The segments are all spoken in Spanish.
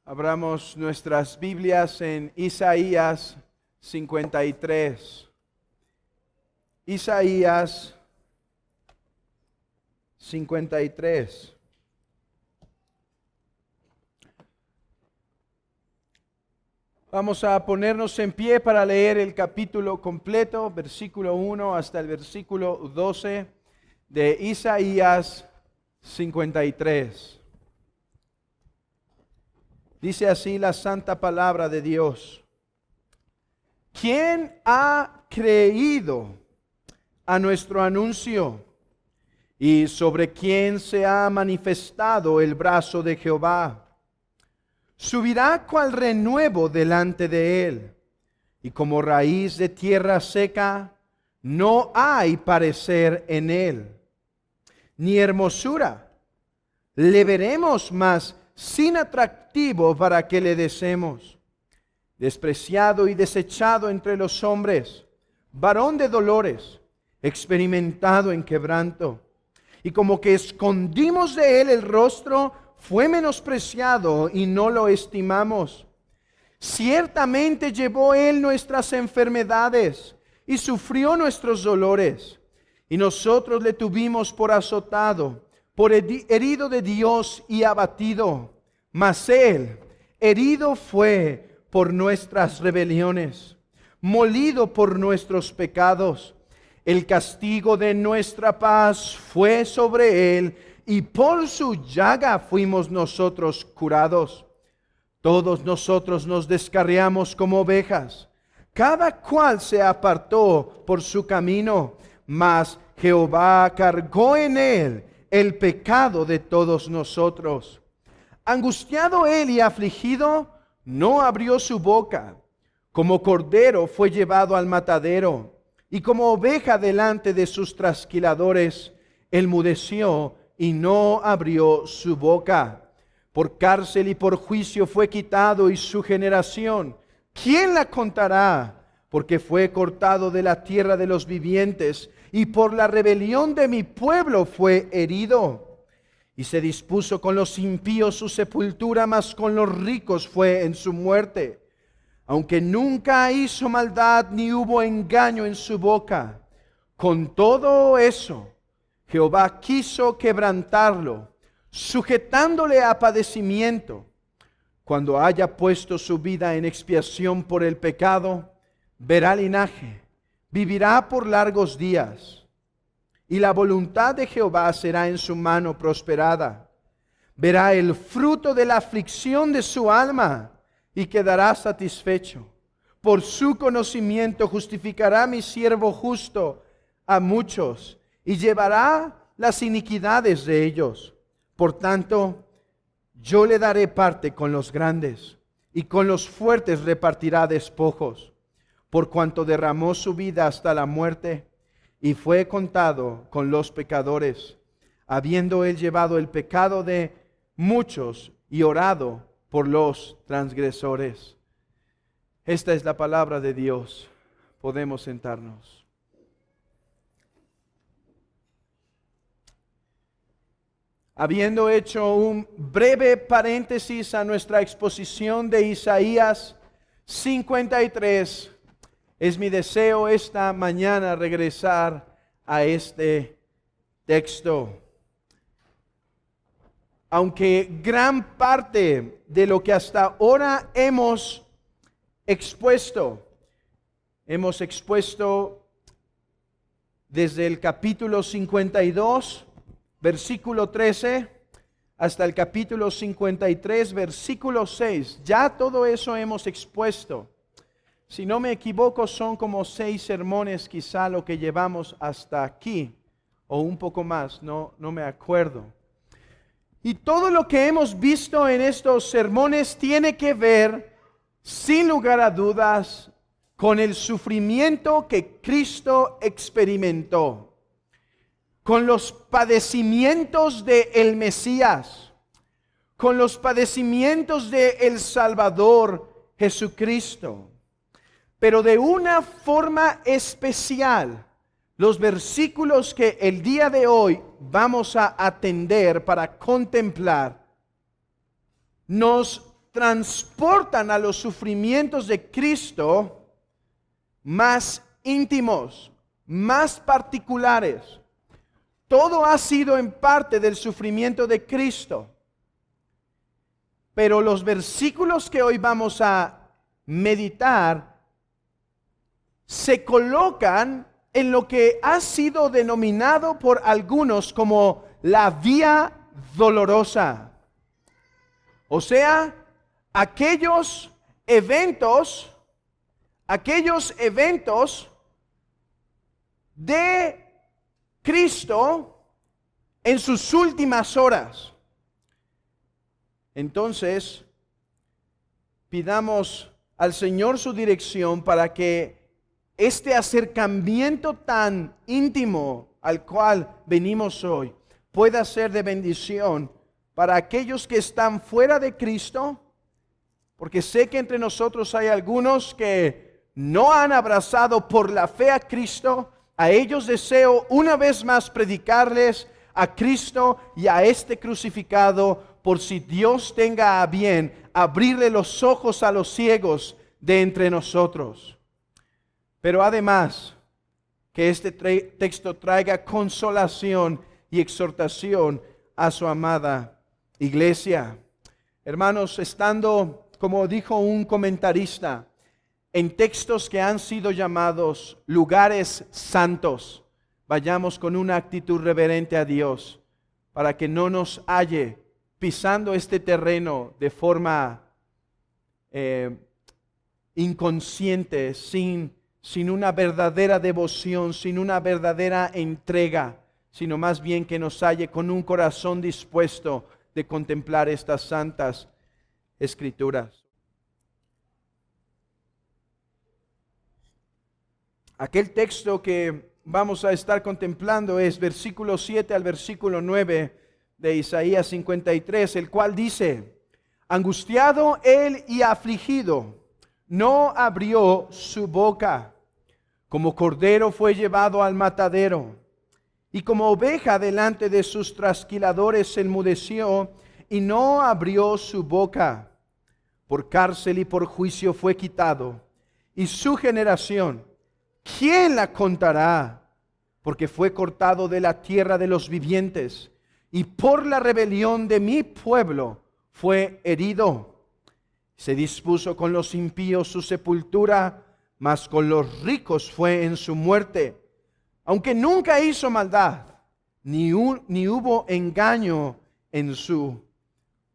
Abramos nuestras Biblias en Isaías 53. Isaías 53. Vamos a ponernos en pie para leer el capítulo completo, versículo 1 hasta el versículo 12 de Isaías 53. Dice así la santa palabra de Dios. ¿Quién ha creído a nuestro anuncio? ¿Y sobre quién se ha manifestado el brazo de Jehová? Subirá cual renuevo delante de él, y como raíz de tierra seca, no hay parecer en él, ni hermosura. Le veremos más sin atractivo para que le deseemos. Despreciado y desechado entre los hombres, varón de dolores, experimentado en quebranto. Y como que escondimos de él el rostro, fue menospreciado y no lo estimamos. Ciertamente llevó él nuestras enfermedades y sufrió nuestros dolores. Y nosotros le tuvimos por azotado, por herido de Dios y abatido. Mas él herido fue por nuestras rebeliones, molido por nuestros pecados. El castigo de nuestra paz fue sobre él, y por su llaga fuimos nosotros curados. Todos nosotros nos descarriamos como ovejas, cada cual se apartó por su camino, mas Jehová cargó en él el pecado de todos nosotros. Angustiado él y afligido, no abrió su boca. Como cordero fue llevado al matadero, y como oveja delante de sus trasquiladores, enmudeció y no abrió su boca. Por cárcel y por juicio fue quitado, y su generación, ¿quién la contará? Porque fue cortado de la tierra de los vivientes, y por la rebelión de mi pueblo fue herido. Y se dispuso con los impíos su sepultura, mas con los ricos fue en su muerte. Aunque nunca hizo maldad, ni hubo engaño en su boca. Con todo eso, Jehová quiso quebrantarlo, sujetándole a padecimiento. Cuando haya puesto su vida en expiación por el pecado, verá linaje, vivirá por largos días. Y la voluntad de Jehová será en su mano prosperada. Verá el fruto de la aflicción de su alma y quedará satisfecho. Por su conocimiento justificará mi siervo justo a muchos y llevará las iniquidades de ellos. Por tanto, yo le daré parte con los grandes, y con los fuertes repartirá despojos. Por cuanto derramó su vida hasta la muerte, y fue contado con los pecadores, habiendo él llevado el pecado de muchos y orado por los transgresores. Esta es la palabra de Dios. Podemos sentarnos. Habiendo hecho un breve paréntesis a nuestra exposición de Isaías 53, es mi deseo esta mañana regresar a este texto. Aunque gran parte de lo que hasta ahora hemos expuesto desde el capítulo 52, versículo 13, hasta el capítulo 53, versículo 6. Ya todo eso hemos expuesto. Si no me equivoco, son como 6 sermones quizá lo que llevamos hasta aquí, o un poco más, no me acuerdo. Y todo lo que hemos visto en estos sermones tiene que ver, sin lugar a dudas, con el sufrimiento que Cristo experimentó, con los padecimientos del Mesías, con los padecimientos del Salvador Jesucristo. Pero de una forma especial, los versículos que el día de hoy vamos a atender para contemplar, nos transportan a los sufrimientos de Cristo más íntimos, más particulares. Todo ha sido en parte del sufrimiento de Cristo. Pero los versículos que hoy vamos a meditar se colocan en lo que ha sido denominado por algunos como la vía dolorosa. O sea, aquellos eventos de Cristo en sus últimas horas. Entonces, pidamos al Señor su dirección para que este acercamiento tan íntimo al cual venimos hoy pueda ser de bendición para aquellos que están fuera de Cristo, porque sé que entre nosotros hay algunos que no han abrazado por la fe a Cristo. A ellos deseo una vez más predicarles a Cristo y a este crucificado, por si Dios tenga a bien abrirle los ojos a los ciegos de entre nosotros. Pero además, que este texto traiga consolación y exhortación a su amada iglesia. Hermanos, estando, como dijo un comentarista, en textos que han sido llamados lugares santos, vayamos con una actitud reverente a Dios, para que no nos halle pisando este terreno de forma inconsciente, sin una verdadera devoción, sin una verdadera entrega, sino más bien que nos halle con un corazón dispuesto de contemplar estas santas escrituras. Aquel texto que vamos a estar contemplando es versículo 7 al versículo 9 de Isaías 53, el cual dice: angustiado él y afligido, no abrió su boca. Como cordero fue llevado al matadero, y como oveja delante de sus trasquiladores se enmudeció, y no abrió su boca. Por cárcel y por juicio fue quitado, y su generación, ¿quién la contará? Porque fue cortado de la tierra de los vivientes, y por la rebelión de mi pueblo fue herido. Se dispuso con los impíos su sepultura, mas con los ricos fue en su muerte. Aunque nunca hizo maldad, ni hubo engaño en su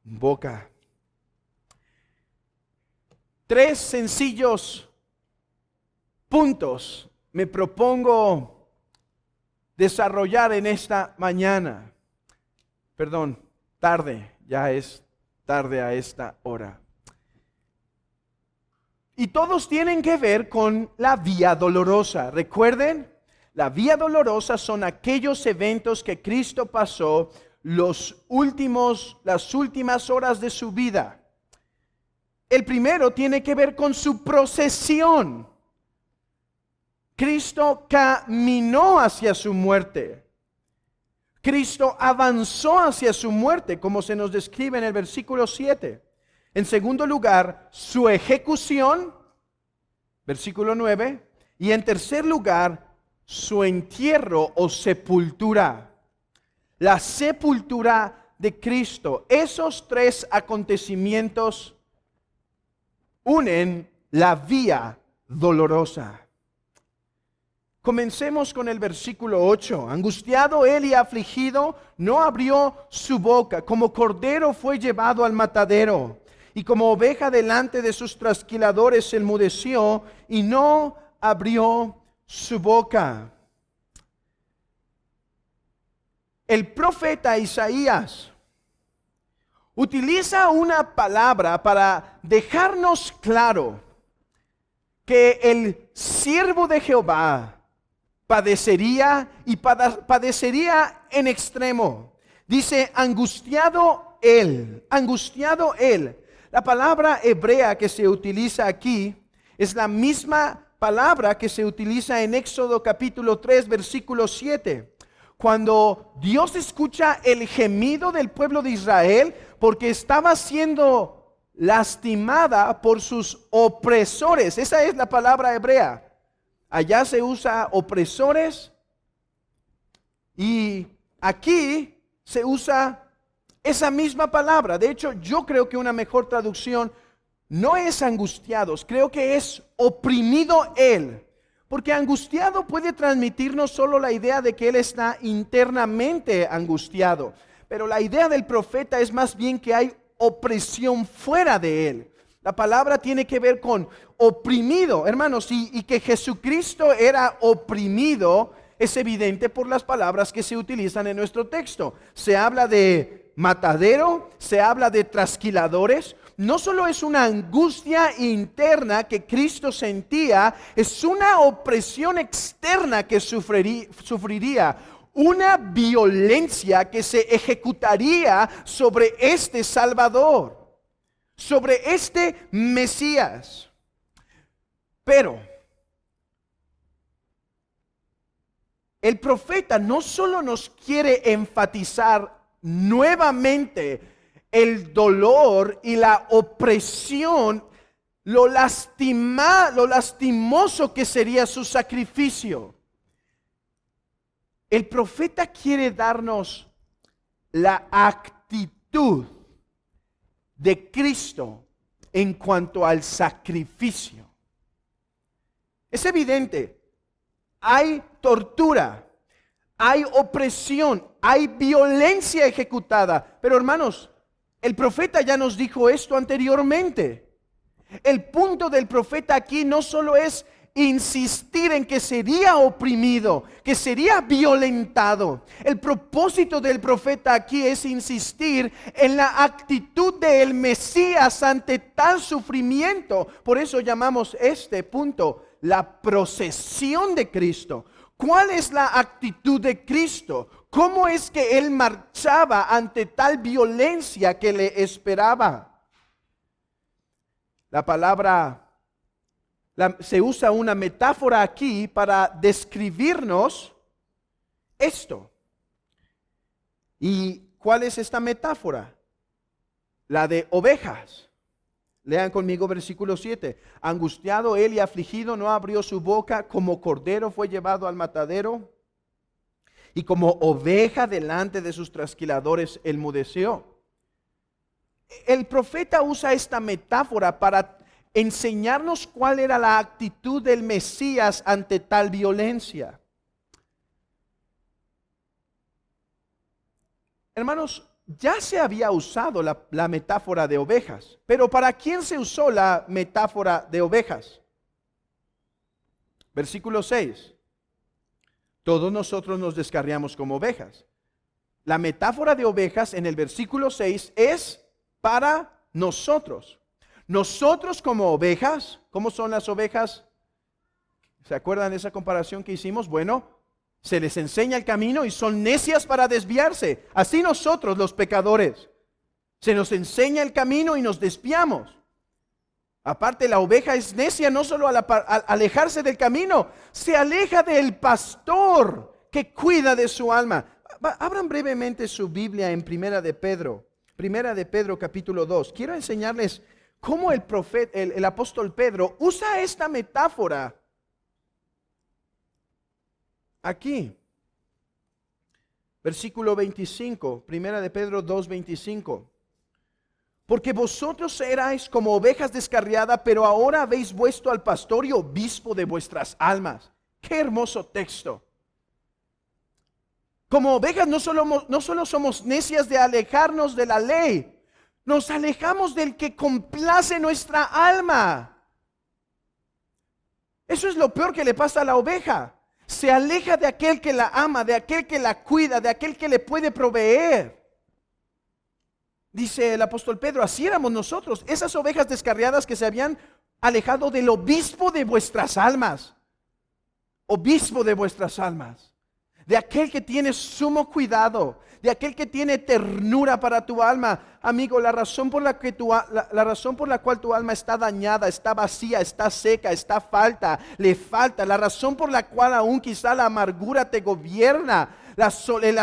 boca. 3 sencillos puntos me propongo desarrollar en esta mañana. Tarde, ya es tarde a esta hora. Y todos tienen que ver con la vía dolorosa. Recuerden, la vía dolorosa son aquellos eventos que Cristo pasó las últimas horas de su vida. El primero tiene que ver con su procesión. Cristo caminó hacia su muerte. Cristo avanzó hacia su muerte, como se nos describe en el versículo 7. En segundo lugar, su ejecución, versículo 9. Y en tercer lugar, su entierro o sepultura. La sepultura de Cristo. Esos 3 acontecimientos unen la vía dolorosa. Comencemos con el versículo 8. Angustiado él y afligido, no abrió su boca. Como cordero fue llevado al matadero, y como oveja delante de sus trasquiladores se enmudeció, y no abrió su boca. El profeta Isaías utiliza una palabra para dejarnos claro que el siervo de Jehová padecería y padecería en extremo. Dice, angustiado él, angustiado él. La palabra hebrea que se utiliza aquí es la misma palabra que se utiliza en Éxodo capítulo 3, versículo 7. Cuando Dios escucha el gemido del pueblo de Israel porque estaba siendo lastimada por sus opresores. Esa es la palabra hebrea. Allá se usa opresores y aquí se usa esa misma palabra. De hecho, yo creo que una mejor traducción no es angustiados, creo que es oprimido él. Porque angustiado puede transmitirnos solo la idea de que él está internamente angustiado. Pero la idea del profeta es más bien que hay opresión fuera de él. La palabra tiene que ver con oprimido, hermanos, y que Jesucristo era oprimido es evidente por las palabras que se utilizan en nuestro texto. Se habla de matadero, se habla de trasquiladores. No solo es una angustia interna que Cristo sentía, es una opresión externa que sufriría, una violencia que se ejecutaría sobre este Salvador, sobre este Mesías. Pero el profeta no solo nos quiere enfatizar nuevamente el dolor y la opresión, lo lastimoso que sería su sacrificio. El profeta quiere darnos la actitud de Cristo en cuanto al sacrificio. Es evidente, hay tortura, hay opresión, hay violencia ejecutada, pero hermanos, el profeta ya nos dijo esto anteriormente. El punto del profeta aquí no solo es insistir en que sería oprimido, que sería violentado. El propósito del profeta aquí es insistir en la actitud del Mesías ante tal sufrimiento. Por eso llamamos este punto la procesión de Cristo. ¿Cuál es la actitud de Cristo? ¿Cómo es que Él marchaba ante tal violencia que le esperaba? La palabra, se usa una metáfora aquí para describirnos esto. ¿Y cuál es esta metáfora? La de ovejas. Lean conmigo versículo 7. Angustiado él y afligido no abrió su boca, como cordero fue llevado al matadero, y como oveja delante de sus trasquiladores enmudeció. El profeta usa esta metáfora para enseñarnos cuál era la actitud del Mesías ante tal violencia. Hermanos, ya se había usado la metáfora de ovejas, pero ¿para quién se usó la metáfora de ovejas? Versículo 6. Todos nosotros nos descarriamos como ovejas. La metáfora de ovejas en el versículo 6 es para nosotros. Nosotros como ovejas, ¿cómo son las ovejas? ¿Se acuerdan de esa comparación que hicimos? Bueno, se les enseña el camino y son necias para desviarse. Así nosotros los pecadores. Se nos enseña el camino y nos desviamos. Aparte, la oveja es necia no solo al alejarse del camino, se aleja del pastor que cuida de su alma. Abran brevemente su Biblia en Primera de Pedro capítulo 2. Quiero enseñarles cómo el apóstol Pedro usa esta metáfora aquí. Versículo 25, Primera de Pedro 2:25. Porque vosotros erais como ovejas descarriadas, pero ahora habéis vuelto al pastor y obispo de vuestras almas. Qué hermoso texto. Como ovejas no solo somos necias de alejarnos de la ley, nos alejamos del que complace nuestra alma. Eso es lo peor que le pasa a la oveja. Se aleja de aquel que la ama, de aquel que la cuida, de aquel que le puede proveer. Dice el apóstol Pedro, así éramos nosotros, esas ovejas descarriadas que se habían alejado del obispo de vuestras almas. Obispo de vuestras almas. De aquel que tiene sumo cuidado, de aquel que tiene ternura para tu alma. Amigo, la razón por la cual tu alma está dañada, está vacía, está seca, le falta, la razón por la cual aún quizá la amargura te gobierna, la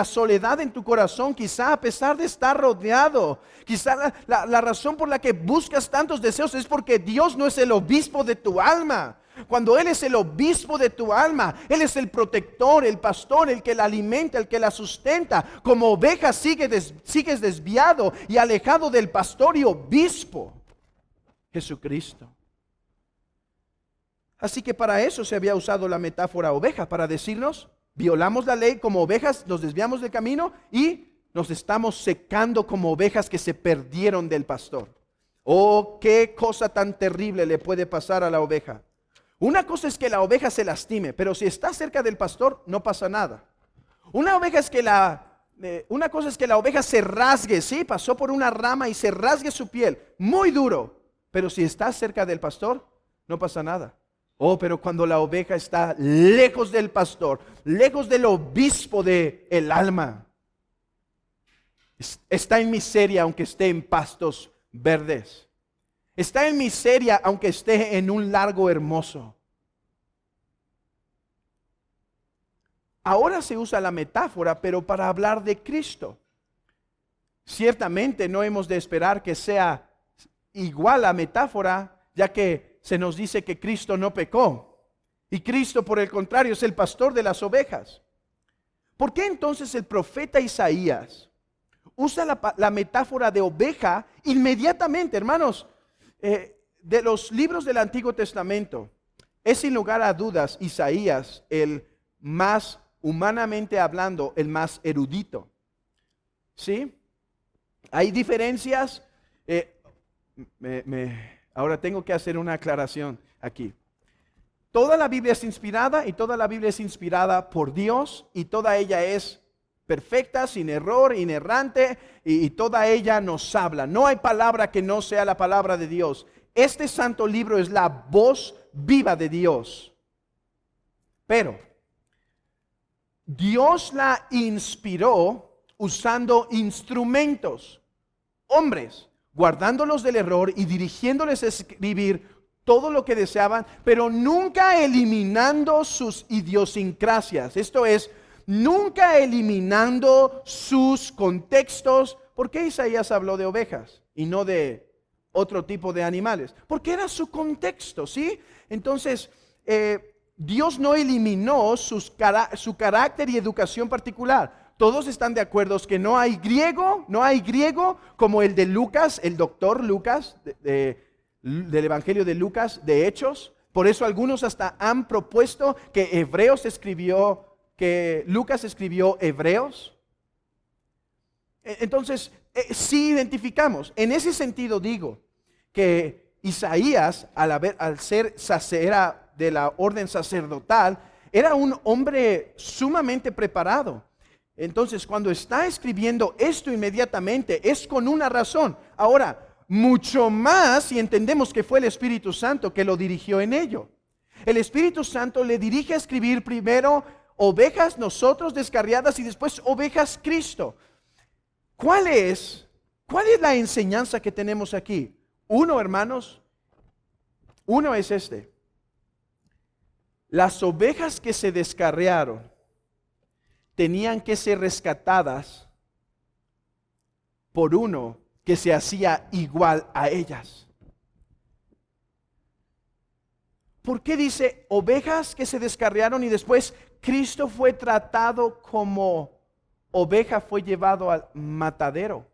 soledad en tu corazón, quizá a pesar de estar rodeado, quizá la razón por la que buscas tantos deseos es porque Dios no es el obispo de tu alma. Cuando Él es el obispo de tu alma, Él es el protector, el pastor, el que la alimenta, el que la sustenta. Como oveja sigues desviado y alejado del pastor y obispo, Jesucristo. Así que para eso se había usado la metáfora oveja, para decirnos, violamos la ley como ovejas, nos desviamos del camino y nos estamos secando como ovejas que se perdieron del pastor. Oh, qué cosa tan terrible le puede pasar a la oveja. Una cosa es que la oveja se lastime, pero si está cerca del pastor no pasa nada. Una cosa es que la oveja se rasgue, sí, pasó por una rama y se rasgue su piel, muy duro, pero si está cerca del pastor no pasa nada. Oh, pero cuando la oveja está lejos del pastor, lejos del obispo del alma, está en miseria aunque esté en pastos verdes. Está en miseria aunque esté en un lago hermoso. Ahora se usa la metáfora, pero para hablar de Cristo. Ciertamente no hemos de esperar que sea igual la metáfora, ya que se nos dice que Cristo no pecó. Y Cristo, por el contrario, es el pastor de las ovejas. ¿Por qué entonces el profeta Isaías usa la metáfora de oveja inmediatamente, hermanos? De los libros del Antiguo Testamento, es sin lugar a dudas Isaías el más, humanamente hablando, el más erudito. ¿Sí? Hay diferencias. Ahora tengo que hacer una aclaración aquí. Toda la Biblia es inspirada y toda la Biblia es inspirada por Dios y toda ella es perfecta, sin error, inerrante, y toda ella nos habla. No hay palabra que no sea la palabra de Dios. Este santo libro es la voz viva de Dios. Pero Dios la inspiró usando instrumentos, hombres, guardándolos del error y dirigiéndoles a escribir todo lo que deseaban, pero nunca eliminando sus idiosincrasias. Esto es, nunca eliminando sus contextos. ¿Por qué Isaías habló de ovejas y no de otro tipo de animales? Porque era su contexto, ¿sí? Entonces, Dios no eliminó su carácter y educación particular. Todos están de acuerdo que no hay griego como el de Lucas, el doctor Lucas, del Evangelio de Lucas, de Hechos. Por eso algunos hasta han propuesto que Lucas escribió Hebreos. Entonces, sí identificamos. En ese sentido digo que Isaías, al ser era de la orden sacerdotal, era un hombre sumamente preparado. Entonces, cuando está escribiendo esto inmediatamente, es con una razón. Ahora, mucho más si entendemos que fue el Espíritu Santo que lo dirigió en ello. El Espíritu Santo le dirige a escribir primero ovejas nosotros descarriadas y después ovejas Cristo. ¿Cuál es la enseñanza que tenemos aquí? Uno, hermanos, es este. Las ovejas que se descarriaron tenían que ser rescatadas por uno que se hacía igual a ellas. ¿Por qué dice ovejas que se descarriaron y después Cristo fue tratado como oveja, fue llevado al matadero?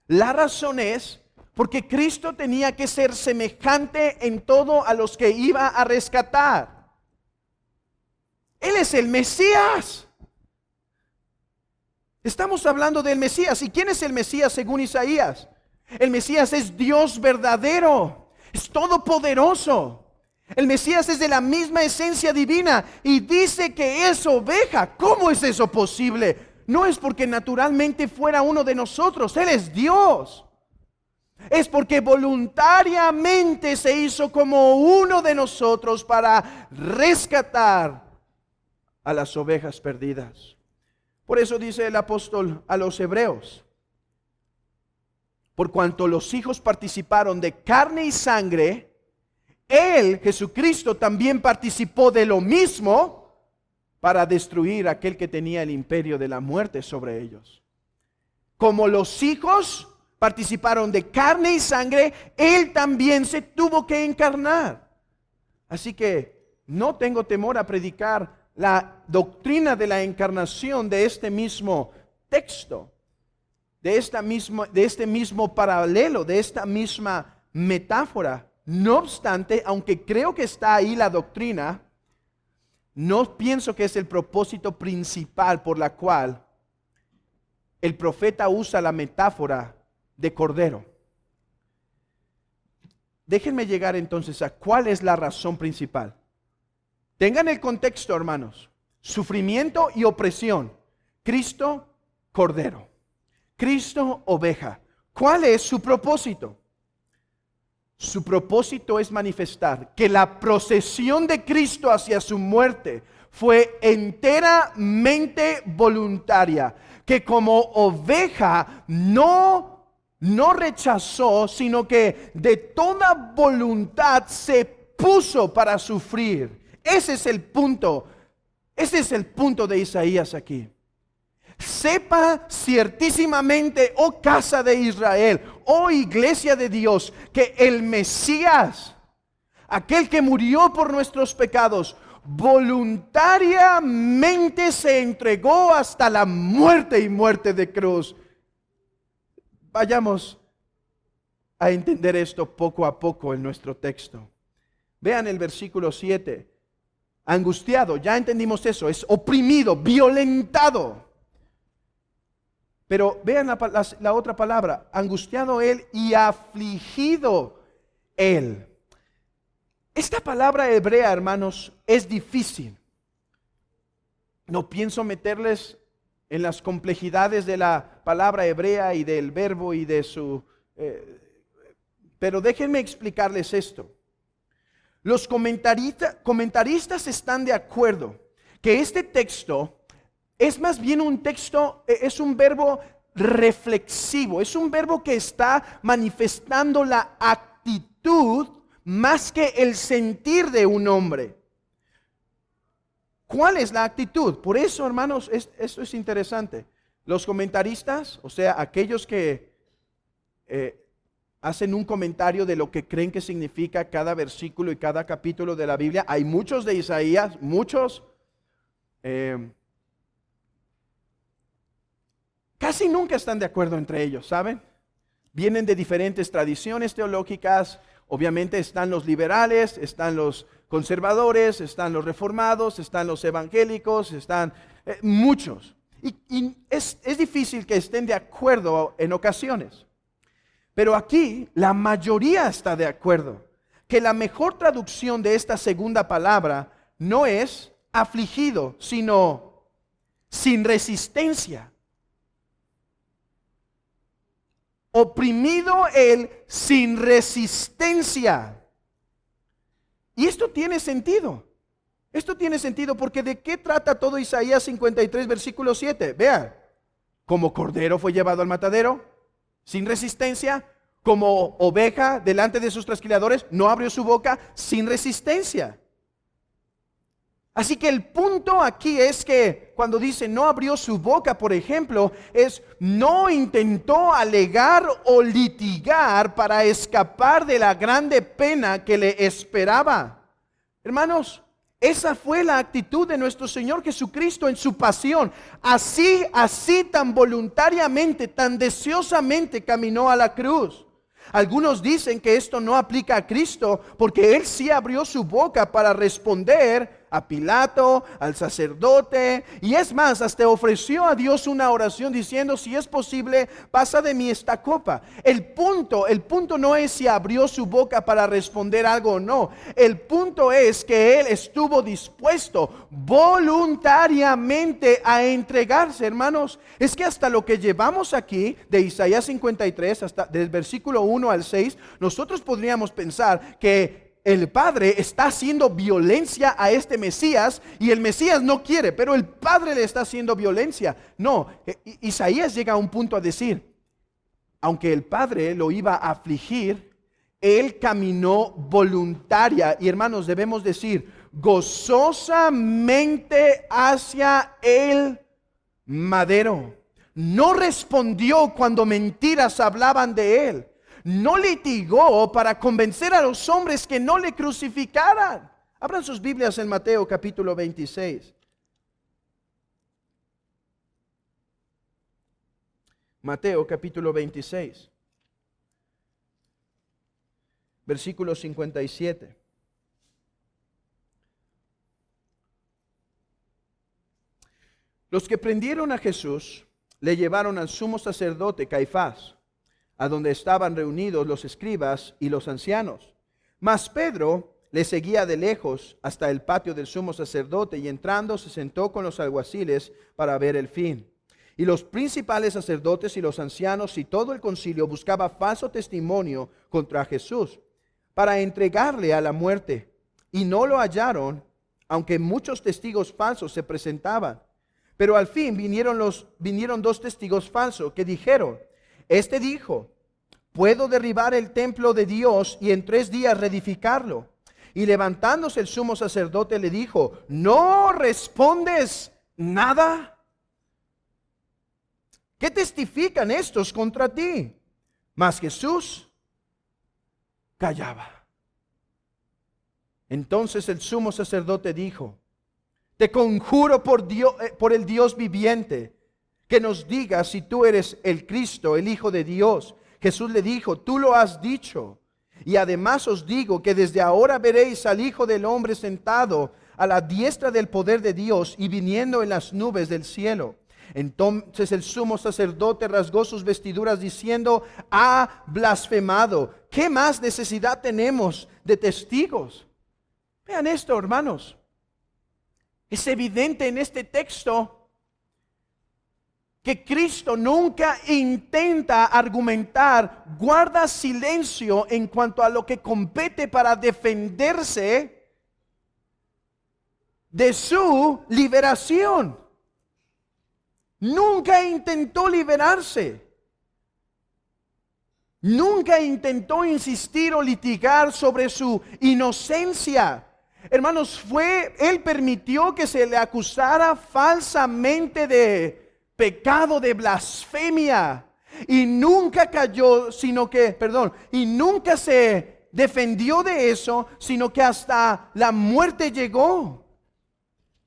La razón es porque Cristo tenía que ser semejante en todo a los que iba a rescatar. Él es el Mesías. Estamos hablando del Mesías. ¿Y quién es el Mesías según Isaías? El Mesías es Dios verdadero, es todopoderoso. El Mesías es de la misma esencia divina y dice que es oveja. ¿Cómo es eso posible? No es porque naturalmente fuera uno de nosotros, Él es Dios. Es porque voluntariamente se hizo como uno de nosotros para rescatar a las ovejas perdidas. Por eso dice el apóstol a los hebreos: por cuanto los hijos participaron de carne y sangre, Él, Jesucristo, también participó de lo mismo para destruir aquel que tenía el imperio de la muerte sobre ellos. Como los hijos participaron de carne y sangre, Él también se tuvo que encarnar. Así que no tengo temor a predicar la doctrina de la encarnación de este mismo texto, de este mismo paralelo, de esta misma metáfora. No obstante, aunque creo que está ahí la doctrina, no pienso que es el propósito principal por la cual el profeta usa la metáfora de cordero. Déjenme llegar entonces a cuál es la razón principal. Tengan el contexto, hermanos: sufrimiento y opresión. Cristo, cordero. Cristo, oveja. ¿Cuál es su propósito? Su propósito es manifestar que la procesión de Cristo hacia su muerte fue enteramente voluntaria, que como oveja no rechazó, sino que de toda voluntad se puso para sufrir. Ese es el punto de Isaías aquí. Sepa ciertísimamente, oh casa de Israel, oh iglesia de Dios, que el Mesías, aquel que murió por nuestros pecados, voluntariamente se entregó hasta la muerte y muerte de cruz. Vayamos a entender esto poco a poco en nuestro texto. Vean el versículo 7. Angustiado, ya entendimos eso, es oprimido, violentado. Pero vean la otra palabra: angustiado Él y afligido Él. Esta palabra hebrea, hermanos, es difícil. No pienso meterles en las complejidades de la palabra hebrea y del verbo y de su... pero déjenme explicarles esto. Los comentaristas están de acuerdo que este texto es más bien un texto, es un verbo reflexivo, es un verbo que está manifestando la actitud más que el sentir de un hombre. ¿Cuál es la actitud? Por eso, hermanos, esto es interesante. Los comentaristas, o sea, aquellos que hacen un comentario de lo que creen que significa cada versículo y cada capítulo de la Biblia, hay muchos de Isaías, muchos, casi nunca están de acuerdo entre ellos, ¿saben? Vienen de diferentes tradiciones teológicas. Obviamente están los liberales, están los conservadores, están los reformados, están los evangélicos, están muchos. Y es difícil que estén de acuerdo en ocasiones. Pero aquí la mayoría está de acuerdo que la mejor traducción de esta segunda palabra no es afligido, sino sin resistencia. Oprimido Él sin resistencia. Y esto tiene sentido. Esto tiene sentido porque ¿de qué trata todo Isaías 53, versículo 7? Vean, como cordero fue llevado al matadero, sin resistencia. Como oveja delante de sus trasquiladores, no abrió su boca, sin resistencia. Así que el punto aquí es que cuando dice no abrió su boca, por ejemplo, es no intentó alegar o litigar para escapar de la grande pena que le esperaba. Hermanos, esa fue la actitud de nuestro Señor Jesucristo en su pasión. Así tan voluntariamente, tan deseosamente caminó a la cruz. Algunos dicen que esto no aplica a Cristo porque Él sí abrió su boca para responder a Pilato, al sacerdote, y es más, hasta ofreció a Dios una oración diciendo: si es posible, pasa de mí esta copa. El punto no es si abrió su boca para responder algo o no. El punto es que Él estuvo dispuesto voluntariamente a entregarse, hermanos. Es que hasta lo que llevamos aquí de Isaías 53, hasta del versículo 1 al 6, nosotros podríamos pensar que el Padre está haciendo violencia a este Mesías y el Mesías no quiere, pero el Padre le está haciendo violencia. No, Isaías llega a un punto a decir, aunque el Padre lo iba a afligir, Él caminó voluntaria, y hermanos, debemos decir, gozosamente hacia el madero. No respondió cuando mentiras hablaban de Él. No litigó para convencer a los hombres que no le crucificaran. Abran sus Biblias en Mateo capítulo 26. Mateo capítulo 26, versículo 57. Los que prendieron a Jesús le llevaron al sumo sacerdote Caifás, a donde estaban reunidos los escribas y los ancianos. Mas Pedro le seguía de lejos hasta el patio del sumo sacerdote, y entrando se sentó con los alguaciles para ver el fin. Y los principales sacerdotes y los ancianos y todo el concilio buscaba falso testimonio contra Jesús para entregarle a la muerte. Y no lo hallaron, aunque muchos testigos falsos se presentaban. Pero al fin vinieron dos testigos falsos que dijeron, este dijo, puedo derribar el templo de Dios y en 3 días reedificarlo. Y levantándose el sumo sacerdote le dijo, ¿no respondes nada? ¿Qué testifican estos contra ti? Mas Jesús callaba. Entonces el sumo sacerdote dijo, te conjuro por Dios, por el Dios viviente, que nos digas si tú eres el Cristo, el Hijo de Dios. Jesús le dijo, tú lo has dicho. Y además os digo que desde ahora veréis al Hijo del Hombre sentado a la diestra del poder de Dios y viniendo en las nubes del cielo. Entonces el sumo sacerdote rasgó sus vestiduras diciendo, ha blasfemado. ¿Qué más necesidad tenemos de testigos? Vean esto, hermanos. Es evidente en este texto que Cristo nunca intenta argumentar, guarda silencio en cuanto a lo que compete para defenderse de su liberación. Nunca intentó liberarse. Nunca intentó insistir o litigar sobre su inocencia. Hermanos, él permitió que se le acusara falsamente de pecado, de blasfemia. Y nunca cayó, y nunca se defendió de eso, sino que hasta la muerte llegó.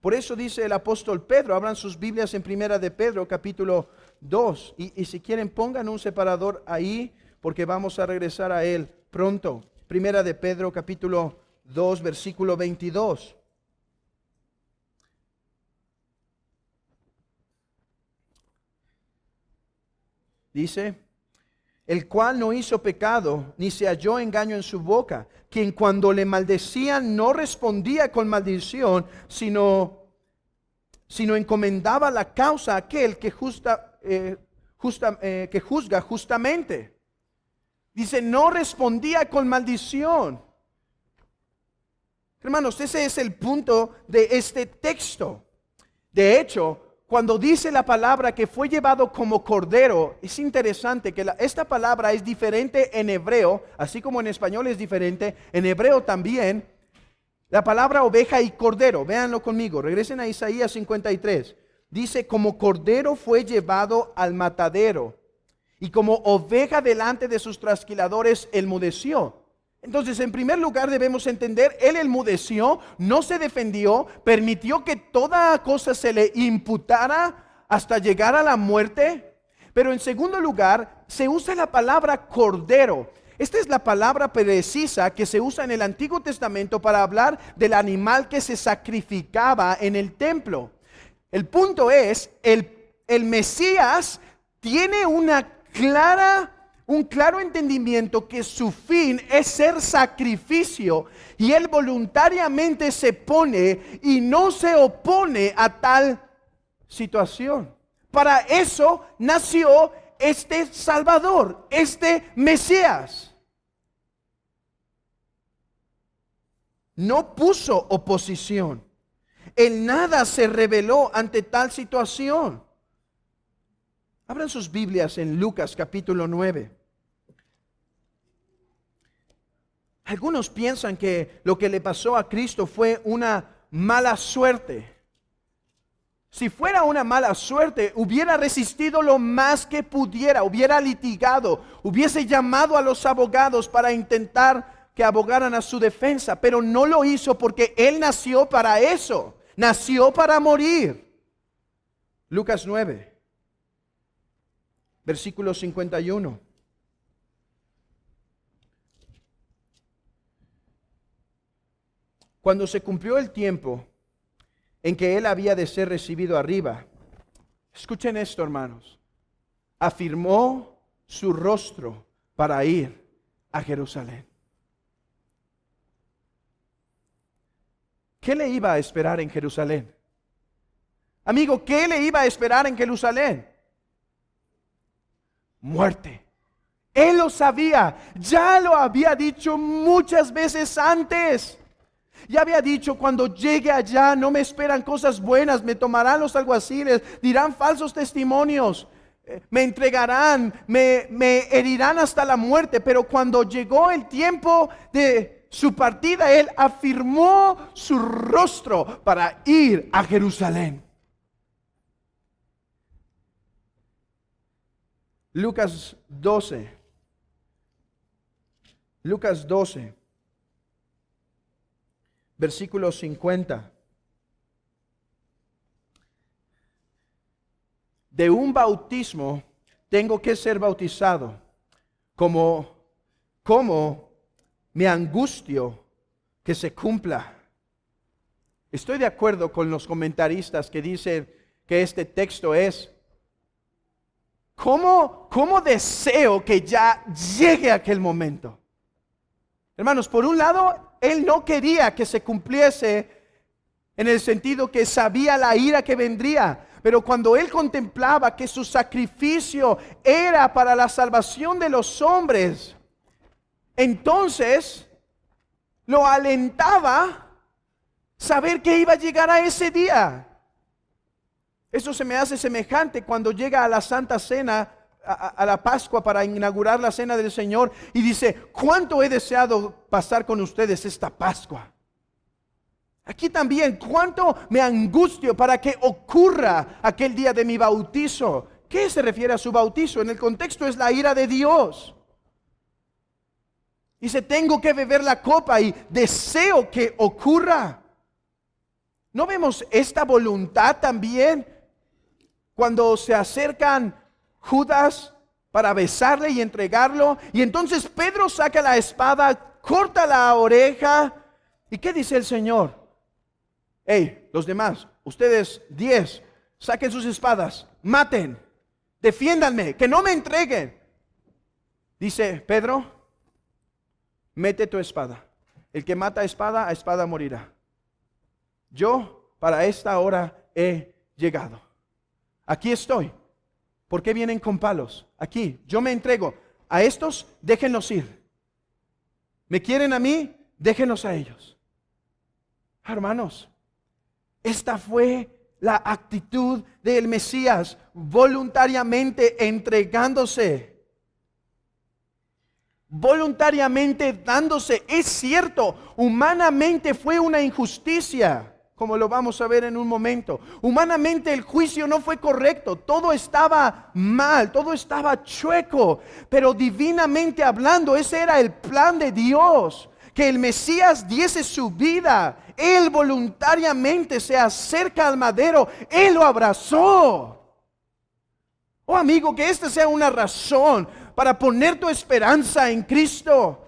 Por eso dice el apóstol Pedro, abran sus Biblias en Primera de Pedro, capítulo 2. Y si quieren pongan un separador ahí, porque vamos a regresar a él pronto. Primera de Pedro, capítulo 2, versículo 22. Dice, el cual no hizo pecado, ni se halló engaño en su boca, quien cuando le maldecían no respondía con maldición, sino encomendaba la causa a aquel que juzga justamente. Dice, no respondía con maldición. Hermanos, ese es el punto de este texto. De hecho, cuando dice la palabra que fue llevado como cordero, es interesante que esta palabra es diferente en hebreo, así como en español es diferente, en hebreo también, la palabra oveja y cordero. Véanlo conmigo, regresen a Isaías 53. Dice, como cordero fue llevado al matadero, y como oveja delante de sus trasquiladores enmudeció. Entonces, en primer lugar debemos entender, él enmudeció, no se defendió, permitió que toda cosa se le imputara hasta llegar a la muerte. Pero en segundo lugar, se usa la palabra cordero. Esta es la palabra precisa que se usa en el Antiguo Testamento para hablar del animal que se sacrificaba en el templo. El punto es, el Mesías tiene un claro entendimiento que su fin es ser sacrificio, y él voluntariamente se pone y no se opone a tal situación. Para eso nació este Salvador, este Mesías. no puso oposición. En nada se rebeló ante tal situación. Abran sus Biblias en Lucas capítulo 9. Algunos piensan que lo que le pasó a Cristo fue una mala suerte. Si fuera una mala suerte, hubiera resistido lo más que pudiera, hubiera litigado, hubiese llamado a los abogados para intentar que abogaran a su defensa, pero no lo hizo porque Él nació para eso, nació para morir. Lucas 9, versículo 51. Cuando se cumplió el tiempo en que Él había de ser recibido arriba, escuchen esto, hermanos, afirmó su rostro para ir a Jerusalén. ¿Qué le iba a esperar en Jerusalén? Amigo, ¿qué le iba a esperar en Jerusalén? Muerte. Él lo sabía, ya lo había dicho muchas veces antes. Ya había dicho, cuando llegue allá no me esperan cosas buenas, me tomarán los alguaciles, dirán falsos testimonios, me entregarán, me herirán hasta la muerte. Pero cuando llegó el tiempo de su partida, Él afirmó su rostro para ir a Jerusalén. Lucas 12. Lucas 12. Versículo 50. De un bautismo tengo que ser bautizado, como me angustio que se cumpla. Estoy de acuerdo con los comentaristas que dicen que este texto es, ¿cómo deseo que ya llegue aquel momento? Hermanos, por un lado, Él no quería que se cumpliese en el sentido que sabía la ira que vendría. Pero cuando Él contemplaba que su sacrificio era para la salvación de los hombres, entonces lo alentaba saber que iba a llegar a ese día. Eso se me hace semejante cuando llega a la Santa Cena, a la Pascua, para inaugurar la Cena del Señor, y dice, ¿cuánto he deseado pasar con ustedes esta Pascua? Aquí también, ¿cuánto me angustio para que ocurra aquel día de mi bautizo? ¿Qué se refiere a su bautizo? En el contexto es la ira de Dios. Dice, tengo que beber la copa y deseo que ocurra. ¿No vemos esta voluntad también cuando se acercan Judas para besarle y entregarlo? Y entonces Pedro saca la espada, corta la oreja. ¿Y qué dice el Señor? Hey, los demás, ustedes 10, saquen sus espadas, maten, defiéndanme, que no me entreguen. Dice Pedro, mete tu espada. El que mata a espada morirá. Yo para esta hora he llegado. Aquí estoy. ¿Por qué vienen con palos? Aquí, yo me entrego. A estos, déjenlos ir. ¿Me quieren a mí? Déjenlos a ellos. Hermanos, esta fue la actitud del Mesías, voluntariamente entregándose, voluntariamente dándose. Es cierto, humanamente fue una injusticia, como lo vamos a ver en un momento. Humanamente el juicio no fue correcto, todo estaba mal, todo estaba chueco, pero divinamente hablando, ese era el plan de Dios, que el Mesías diese su vida. Él voluntariamente se acerca al madero, Él lo abrazó. Oh amigo, que esta sea una razón para poner tu esperanza en Cristo.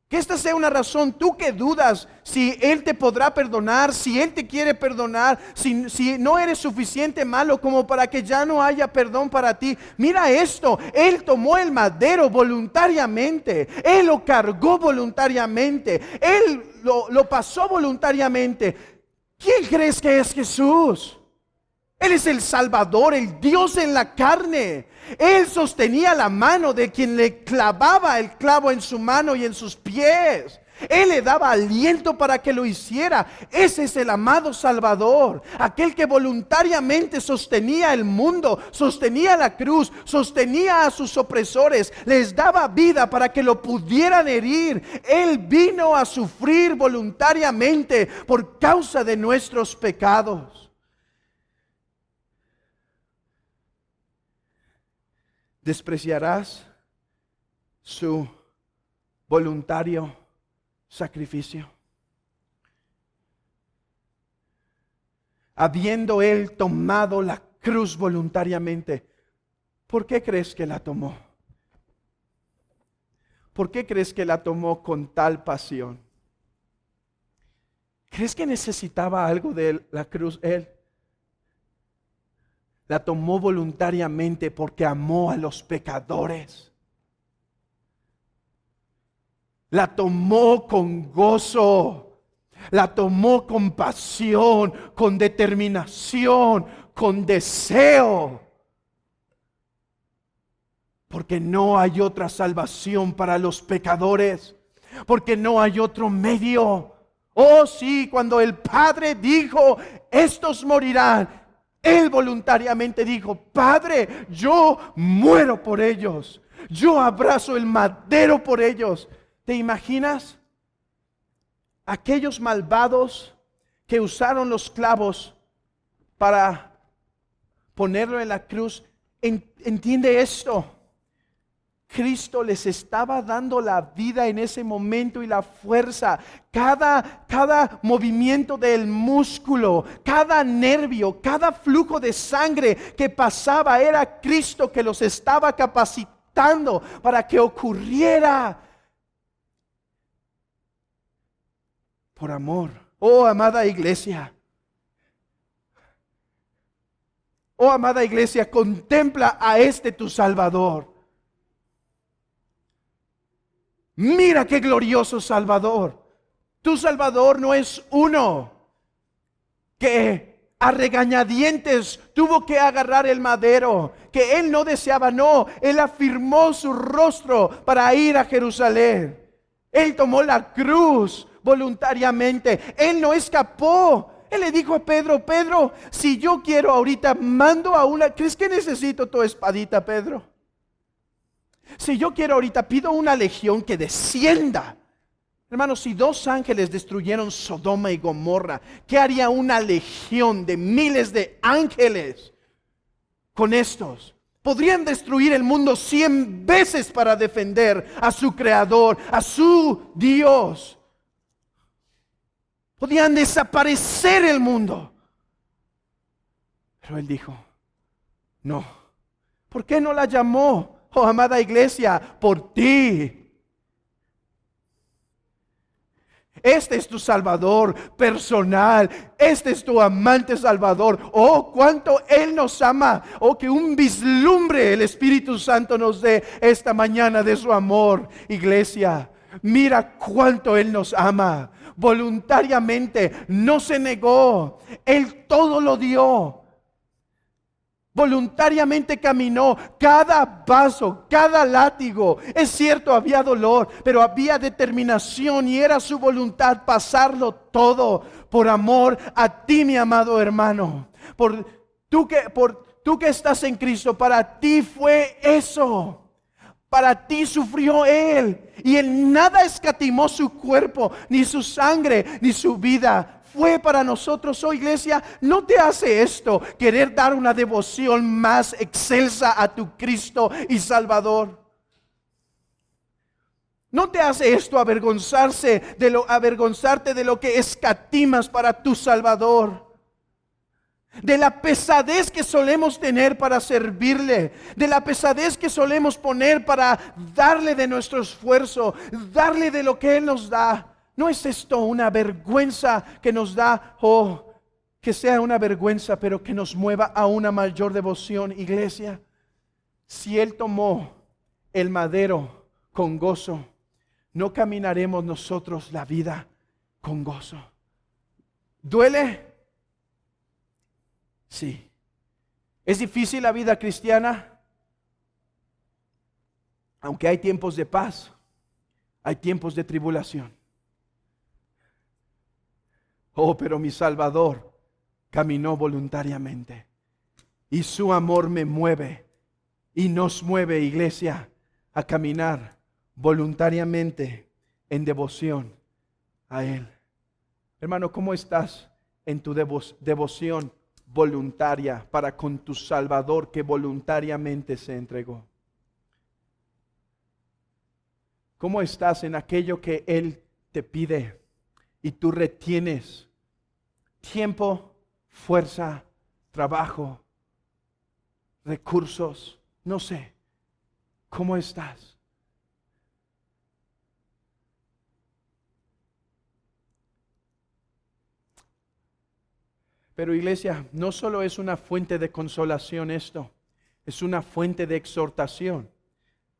Que esta sea una razón, tú que dudas si Él te podrá perdonar, si Él te quiere perdonar, si no eres suficiente malo como para que ya no haya perdón para ti. Mira esto, Él tomó el madero voluntariamente, Él lo cargó voluntariamente, Él lo pasó voluntariamente. ¿Quién crees que es Jesús? Él es el Salvador, el Dios en la carne. Él sostenía la mano de quien le clavaba el clavo en su mano y en sus pies. Él le daba aliento para que lo hiciera. Ese es el amado Salvador, aquel que voluntariamente sostenía el mundo, sostenía la cruz, sostenía a sus opresores, les daba vida para que lo pudieran herir. Él vino a sufrir voluntariamente por causa de nuestros pecados. ¿Despreciarás su voluntario sacrificio? Habiendo Él tomado la cruz voluntariamente, ¿por qué crees que la tomó? ¿Por qué crees que la tomó con tal pasión? ¿Crees que necesitaba algo de la cruz Él? La tomó voluntariamente porque amó a los pecadores. La tomó con gozo, la tomó con pasión, con determinación, con deseo. Porque no hay otra salvación para los pecadores, porque no hay otro medio. Oh sí, cuando el Padre dijo, estos morirán, Él voluntariamente dijo, Padre, yo muero por ellos, yo abrazo el madero por ellos. ¿Te imaginas? Aquellos malvados que usaron los clavos para ponerlo en la cruz. Entiende esto. Cristo les estaba dando la vida en ese momento y la fuerza. Cada movimiento del músculo, cada nervio, cada flujo de sangre que pasaba era Cristo que los estaba capacitando para que ocurriera. Por amor. Oh, amada iglesia. Oh, amada iglesia, contempla a este tu Salvador. Mira qué glorioso Salvador. Tu Salvador no es uno que a regañadientes tuvo que agarrar el madero, que Él no deseaba, no. Él afirmó su rostro para ir a Jerusalén. Él tomó la cruz voluntariamente. Él no escapó. Él le dijo a Pedro, Pedro, si yo quiero ahorita mando a una, ¿crees que necesito tu espadita, Pedro? Si yo quiero ahorita pido una legión que descienda. Hermanos, si 2 ángeles destruyeron Sodoma y Gomorra, ¿qué haría una legión de miles de ángeles con estos? Podrían destruir el mundo 100 veces para defender a su creador, a su Dios. Podían desaparecer el mundo. Pero Él dijo, no. ¿Por qué no la llamó? Oh, amada iglesia, por ti. Este es tu Salvador personal. Este es tu amante Salvador. Oh, cuánto Él nos ama. Oh, que un vislumbre el Espíritu Santo nos dé esta mañana de su amor. Iglesia, mira cuánto Él nos ama. Voluntariamente, no se negó. Él todo lo dio. Voluntariamente caminó cada paso, cada látigo. Es cierto, había dolor, pero había determinación y era su voluntad pasarlo todo por amor a ti, mi amado hermano. Por tú que estás en Cristo, para ti fue eso. Para ti sufrió Él y en nada escatimó su cuerpo, ni su sangre, ni su vida. Fue para nosotros, oh iglesia. No te hace esto querer dar una devoción más excelsa a tu Cristo y Salvador. No te hace esto avergonzarte de lo que escatimas para tu Salvador. De la pesadez que solemos tener para servirle, de la pesadez que solemos poner para darle de nuestro esfuerzo, darle de lo que Él nos da. ¿No es esto una vergüenza que nos da? Oh, que sea una vergüenza, pero que nos mueva a una mayor devoción, iglesia. Si Él tomó el madero con gozo, no caminaremos nosotros la vida con gozo. ¿Duele? Sí. ¿Es difícil la vida cristiana? Aunque hay tiempos de paz, hay tiempos de tribulación. Oh, pero mi Salvador caminó voluntariamente. Y su amor me mueve y nos mueve, iglesia, a caminar voluntariamente en devoción a Él. Hermano, ¿cómo estás en tu devoción voluntaria para con tu Salvador que voluntariamente se entregó? ¿Cómo estás en aquello que Él te pide y tú retienes tiempo, fuerza, trabajo, recursos? No sé, ¿cómo estás? Pero iglesia, no solo es una fuente de consolación esto, es una fuente de exhortación.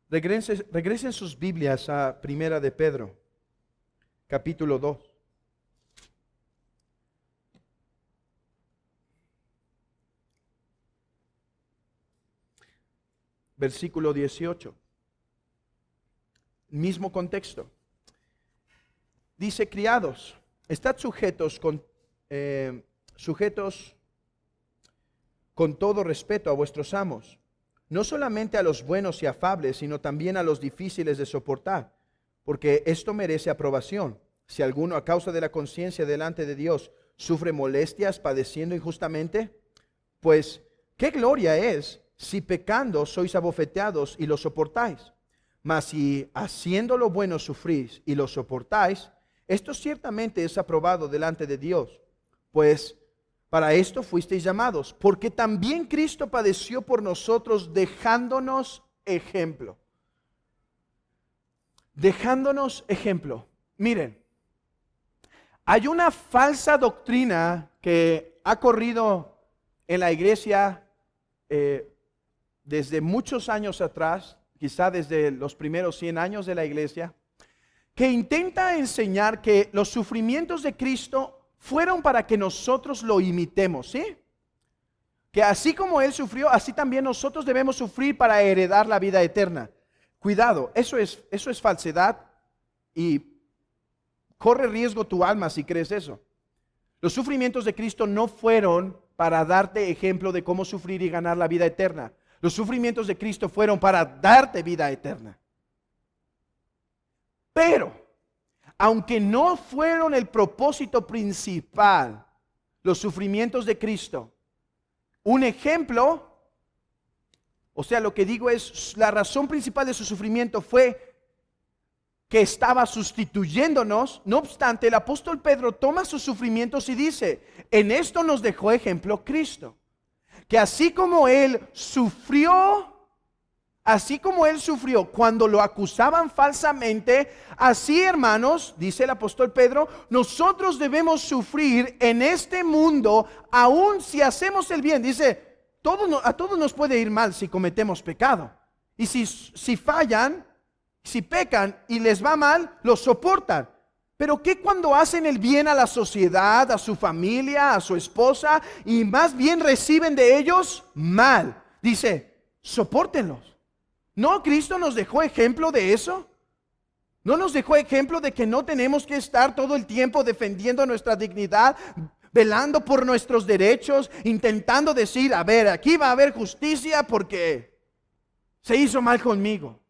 Regresen sus Biblias a Primera de Pedro, capítulo 2. Versículo 18. Mismo contexto. Dice: criados, estad sujetos con todo respeto a vuestros amos, no solamente a los buenos y afables, sino también a los difíciles de soportar, porque esto merece aprobación. Si alguno a causa de la conciencia delante de Dios sufre molestias padeciendo injustamente, pues qué gloria es si pecando sois abofeteados y lo soportáis. Mas si haciendo lo bueno sufrís y lo soportáis, esto ciertamente es aprobado delante de Dios. Pues para esto fuisteis llamados, porque también Cristo padeció por nosotros, dejándonos ejemplo. Dejándonos ejemplo. Miren, hay una falsa doctrina que ha corrido en la iglesia desde muchos años atrás, quizá desde los primeros 100 años de la iglesia, que intenta enseñar que los sufrimientos de Cristo fueron para que nosotros lo imitemos, ¿sí? Que así como Él sufrió, así también nosotros debemos sufrir para heredar la vida eterna. Cuidado, eso es falsedad y corre riesgo tu alma si crees eso. Los sufrimientos de Cristo no fueron para darte ejemplo de cómo sufrir y ganar la vida eterna. Los sufrimientos de Cristo fueron para darte vida eterna. Pero aunque no fueron el propósito principal, los sufrimientos de Cristo, un ejemplo, o sea, lo que digo es, la razón principal de su sufrimiento fue que estaba sustituyéndonos. No obstante, el apóstol Pedro toma sus sufrimientos y dice: en esto nos dejó ejemplo Cristo, que así como Él sufrió cuando lo acusaban falsamente, así, hermanos, dice el apóstol Pedro, nosotros debemos sufrir en este mundo, aun si hacemos el bien. Dice, a todos nos puede ir mal si cometemos pecado. Y si fallan, si pecan y les va mal, lo soportan. Pero ¿qué cuando hacen el bien a la sociedad, a su familia, a su esposa, y más bien reciben de ellos mal? Dice, sopórtenlos. ¿No Cristo nos dejó ejemplo de eso? ¿No nos dejó ejemplo de que no tenemos que estar todo el tiempo defendiendo nuestra dignidad, velando por nuestros derechos, intentando decir, a ver, aquí va a haber justicia porque se hizo mal conmigo?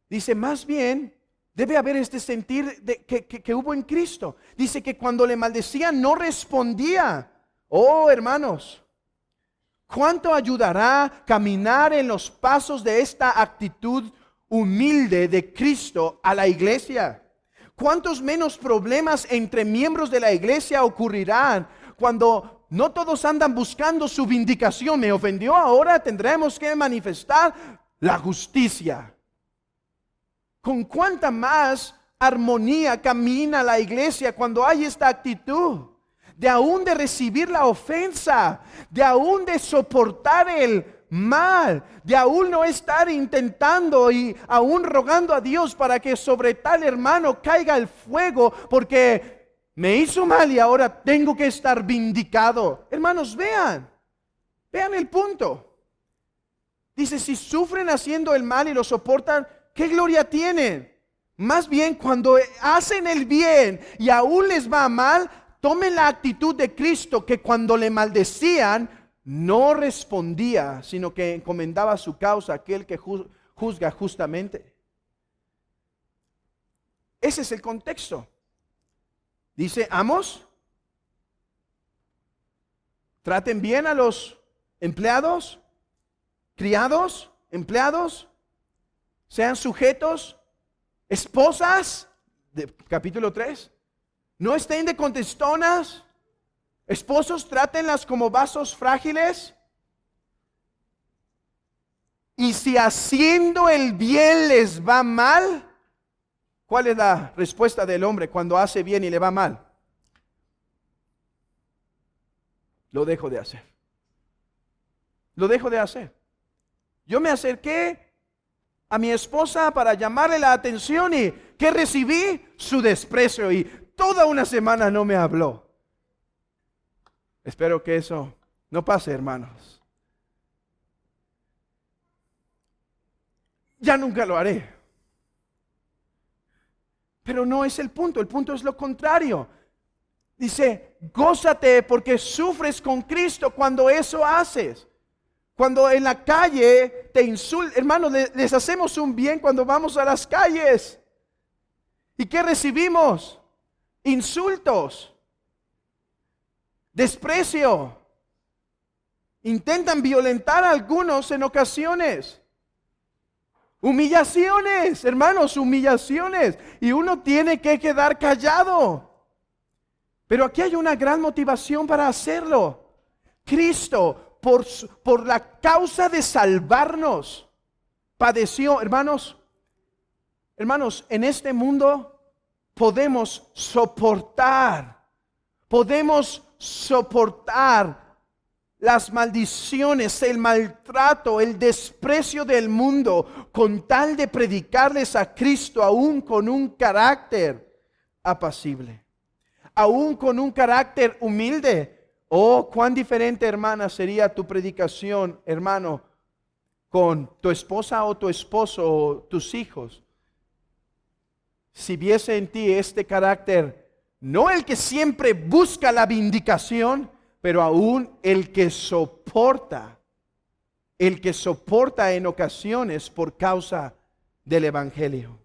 Dice, más bien debe haber este sentir que hubo en Cristo. Dice que cuando le maldecían no respondía. Oh, hermanos, ¿cuánto ayudará caminar en los pasos de esta actitud humilde de Cristo a la iglesia? ¿Cuántos menos problemas entre miembros de la iglesia ocurrirán cuando no todos andan buscando su vindicación? Me ofendió, ahora tendremos que manifestar la justicia. ¿Con cuánta más armonía camina la iglesia cuando hay esta actitud? De aún de recibir la ofensa, de aún de soportar el mal, de aún no estar intentando y aún rogando a Dios para que sobre tal hermano caiga el fuego porque me hizo mal y ahora tengo que estar vindicado. Hermanos, vean el punto. Dice, si sufren haciendo el mal y lo soportan, ¿qué gloria tienen? Más bien cuando hacen el bien y aún les va mal, Tomen la actitud de Cristo, que cuando le maldecían, no respondía, sino que encomendaba su causa a aquel que juzga justamente. Ese es el contexto. Dice, amos, traten bien a los empleados, criados, empleados, sean sujetos, esposas, capítulo 3, no estén de contestonas, esposos, trátenlas como vasos frágiles. Y si haciendo el bien les va mal, ¿cuál es la respuesta del hombre cuando hace bien y le va mal? Lo dejo de hacer. Lo dejo de hacer. Yo me acerqué a mi esposa para llamarle la atención y ¿qué recibí? Su desprecio, y toda una semana no me habló. Espero que eso no pase, hermanos. Ya nunca lo haré. Pero no es el punto es lo contrario. Dice, gózate porque sufres con Cristo cuando eso haces. Cuando en la calle te insultan, hermanos, les hacemos un bien cuando vamos a las calles. ¿Y qué recibimos? Insultos, desprecio. Intentan violentar a algunos en ocasiones. Humillaciones, hermanos, humillaciones. Y uno tiene que quedar callado. Pero aquí hay una gran motivación para hacerlo. Cristo, por la causa de salvarnos, padeció. Hermanos, en este mundo podemos soportar las maldiciones, el maltrato, el desprecio del mundo, con tal de predicarles a Cristo, aún con un carácter apacible, aún con un carácter humilde. Oh, cuán diferente, hermana, sería tu predicación, hermano, con tu esposa o tu esposo o tus hijos, si viese en ti este carácter, no el que siempre busca la vindicación, pero aún el que soporta en ocasiones por causa del Evangelio.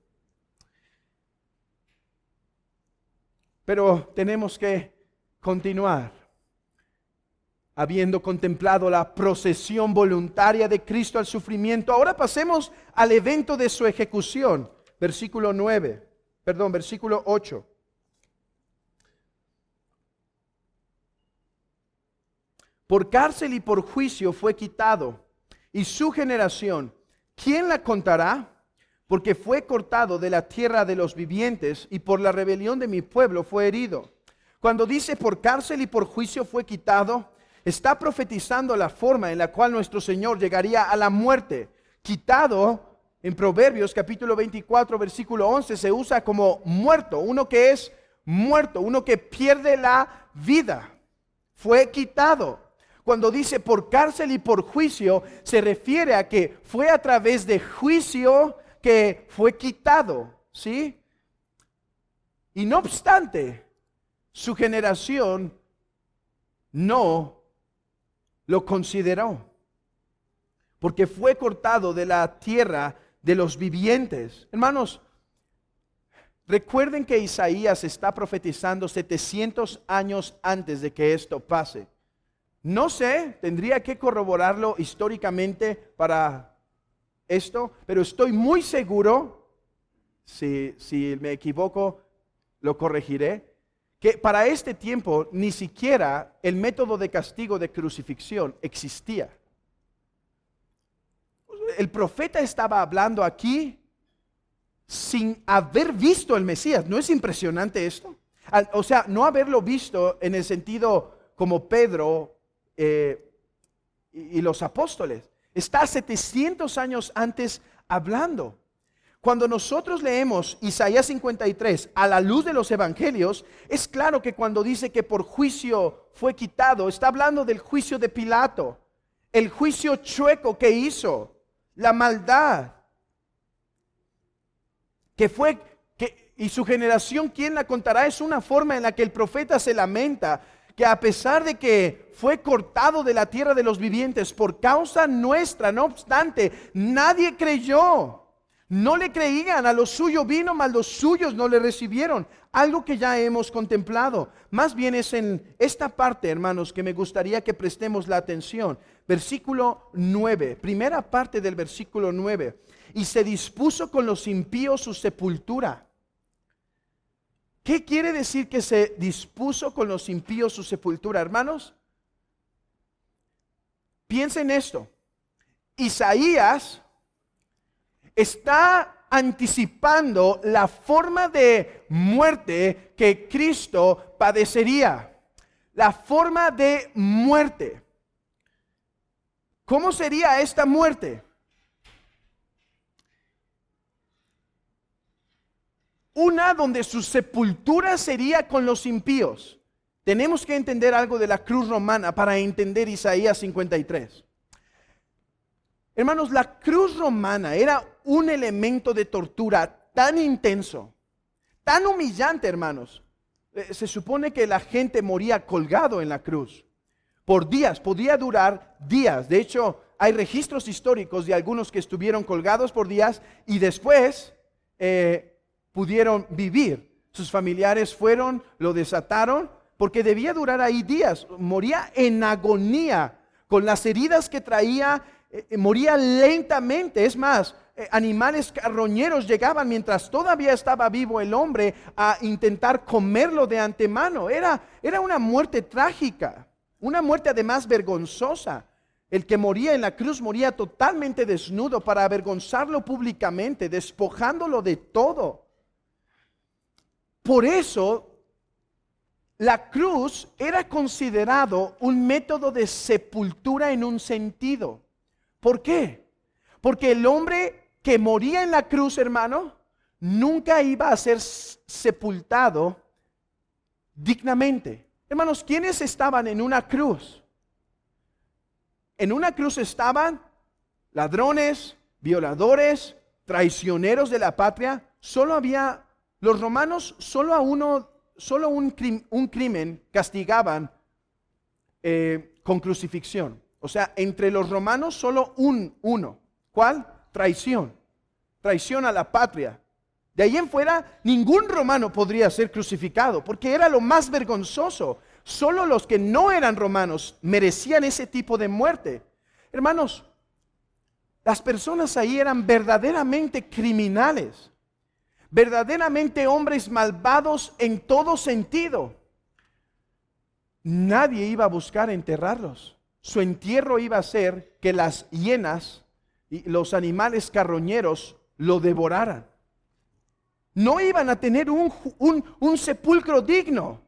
Pero tenemos que continuar. Habiendo contemplado la procesión voluntaria de Cristo al sufrimiento, ahora pasemos al evento de su ejecución. Versículo 8. Por cárcel y por juicio fue quitado, y su generación, ¿quién la contará? Porque fue cortado de la tierra de los vivientes, y por la rebelión de mi pueblo fue herido. Cuando dice por cárcel y por juicio fue quitado, está profetizando la forma en la cual nuestro Señor llegaría a la muerte. Quitado, en Proverbios capítulo 24, versículo 11, se usa como muerto, uno que es muerto, uno que pierde la vida. Fue quitado. Cuando dice por cárcel y por juicio, se refiere a que fue a través de juicio que fue quitado, ¿sí? Y no obstante, su generación no lo consideró, porque fue cortado de la tierra de los vivientes. Hermanos, recuerden que Isaías está profetizando 700 años antes de que esto pase. No sé, tendría que corroborarlo históricamente para esto, pero estoy muy seguro, si me equivoco, lo corregiré, que para este tiempo ni siquiera el método de castigo de crucifixión existía. El profeta estaba hablando aquí sin haber visto el Mesías. ¿No es impresionante esto? O sea, no haberlo visto en el sentido como Pedro y los apóstoles. Está 700 años antes hablando. Cuando nosotros leemos Isaías 53 a la luz de los evangelios, es claro que cuando dice que por juicio fue quitado, está hablando del juicio de Pilato, el juicio chueco que hizo, la maldad, que y su generación, ¿quién la contará? Es una forma en la que el profeta se lamenta que a pesar de que fue cortado de la tierra de los vivientes por causa nuestra, no obstante, nadie creyó. No le creían, a lo suyo vino, mas los suyos no le recibieron. Algo que ya hemos contemplado. Más bien es en esta parte, hermanos, que me gustaría que prestemos la atención. Versículo 9, primera parte del versículo 9. Y se dispuso con los impíos su sepultura. ¿Qué quiere decir que se dispuso con los impíos su sepultura, hermanos? Piensen esto. Isaías está anticipando la forma de muerte que Cristo padecería. La forma de muerte. ¿Cómo sería esta muerte? Una donde su sepultura sería con los impíos. Tenemos que entender algo de la cruz romana para entender Isaías 53. Hermanos, la cruz romana era un elemento de tortura tan intenso, tan humillante, hermanos. Se supone que la gente moría colgado en la cruz por días, podía durar días. De hecho, hay registros históricos de algunos que estuvieron colgados por días y después pudieron vivir. Sus familiares fueron, lo desataron, porque debía durar ahí días. Moría en agonía, con las heridas que traía, moría lentamente. Es más, animales carroñeros llegaban mientras todavía estaba vivo el hombre a intentar comerlo de antemano. Era una muerte trágica, una muerte además vergonzosa. El que moría en la cruz moría totalmente desnudo para avergonzarlo públicamente, despojándolo de todo. Por eso, la cruz era considerado un método de sepultura en un sentido. ¿Por qué? Porque el hombre que moría en la cruz, hermano, nunca iba a ser sepultado dignamente. Hermanos, ¿quiénes estaban en una cruz? En una cruz estaban ladrones, violadores, traicioneros de la patria. Los romanos solo un crimen castigaban con crucifixión. O sea, entre los romanos solo uno. ¿Cuál? Traición. Traición a la patria. De ahí en fuera, ningún romano podría ser crucificado, porque era lo más vergonzoso. Solo los que no eran romanos merecían ese tipo de muerte. Hermanos, las personas ahí eran verdaderamente criminales. Verdaderamente hombres malvados en todo sentido. Nadie iba a buscar enterrarlos. Su entierro iba a ser que las hienas y los animales carroñeros lo devoraran. No iban a tener un sepulcro digno,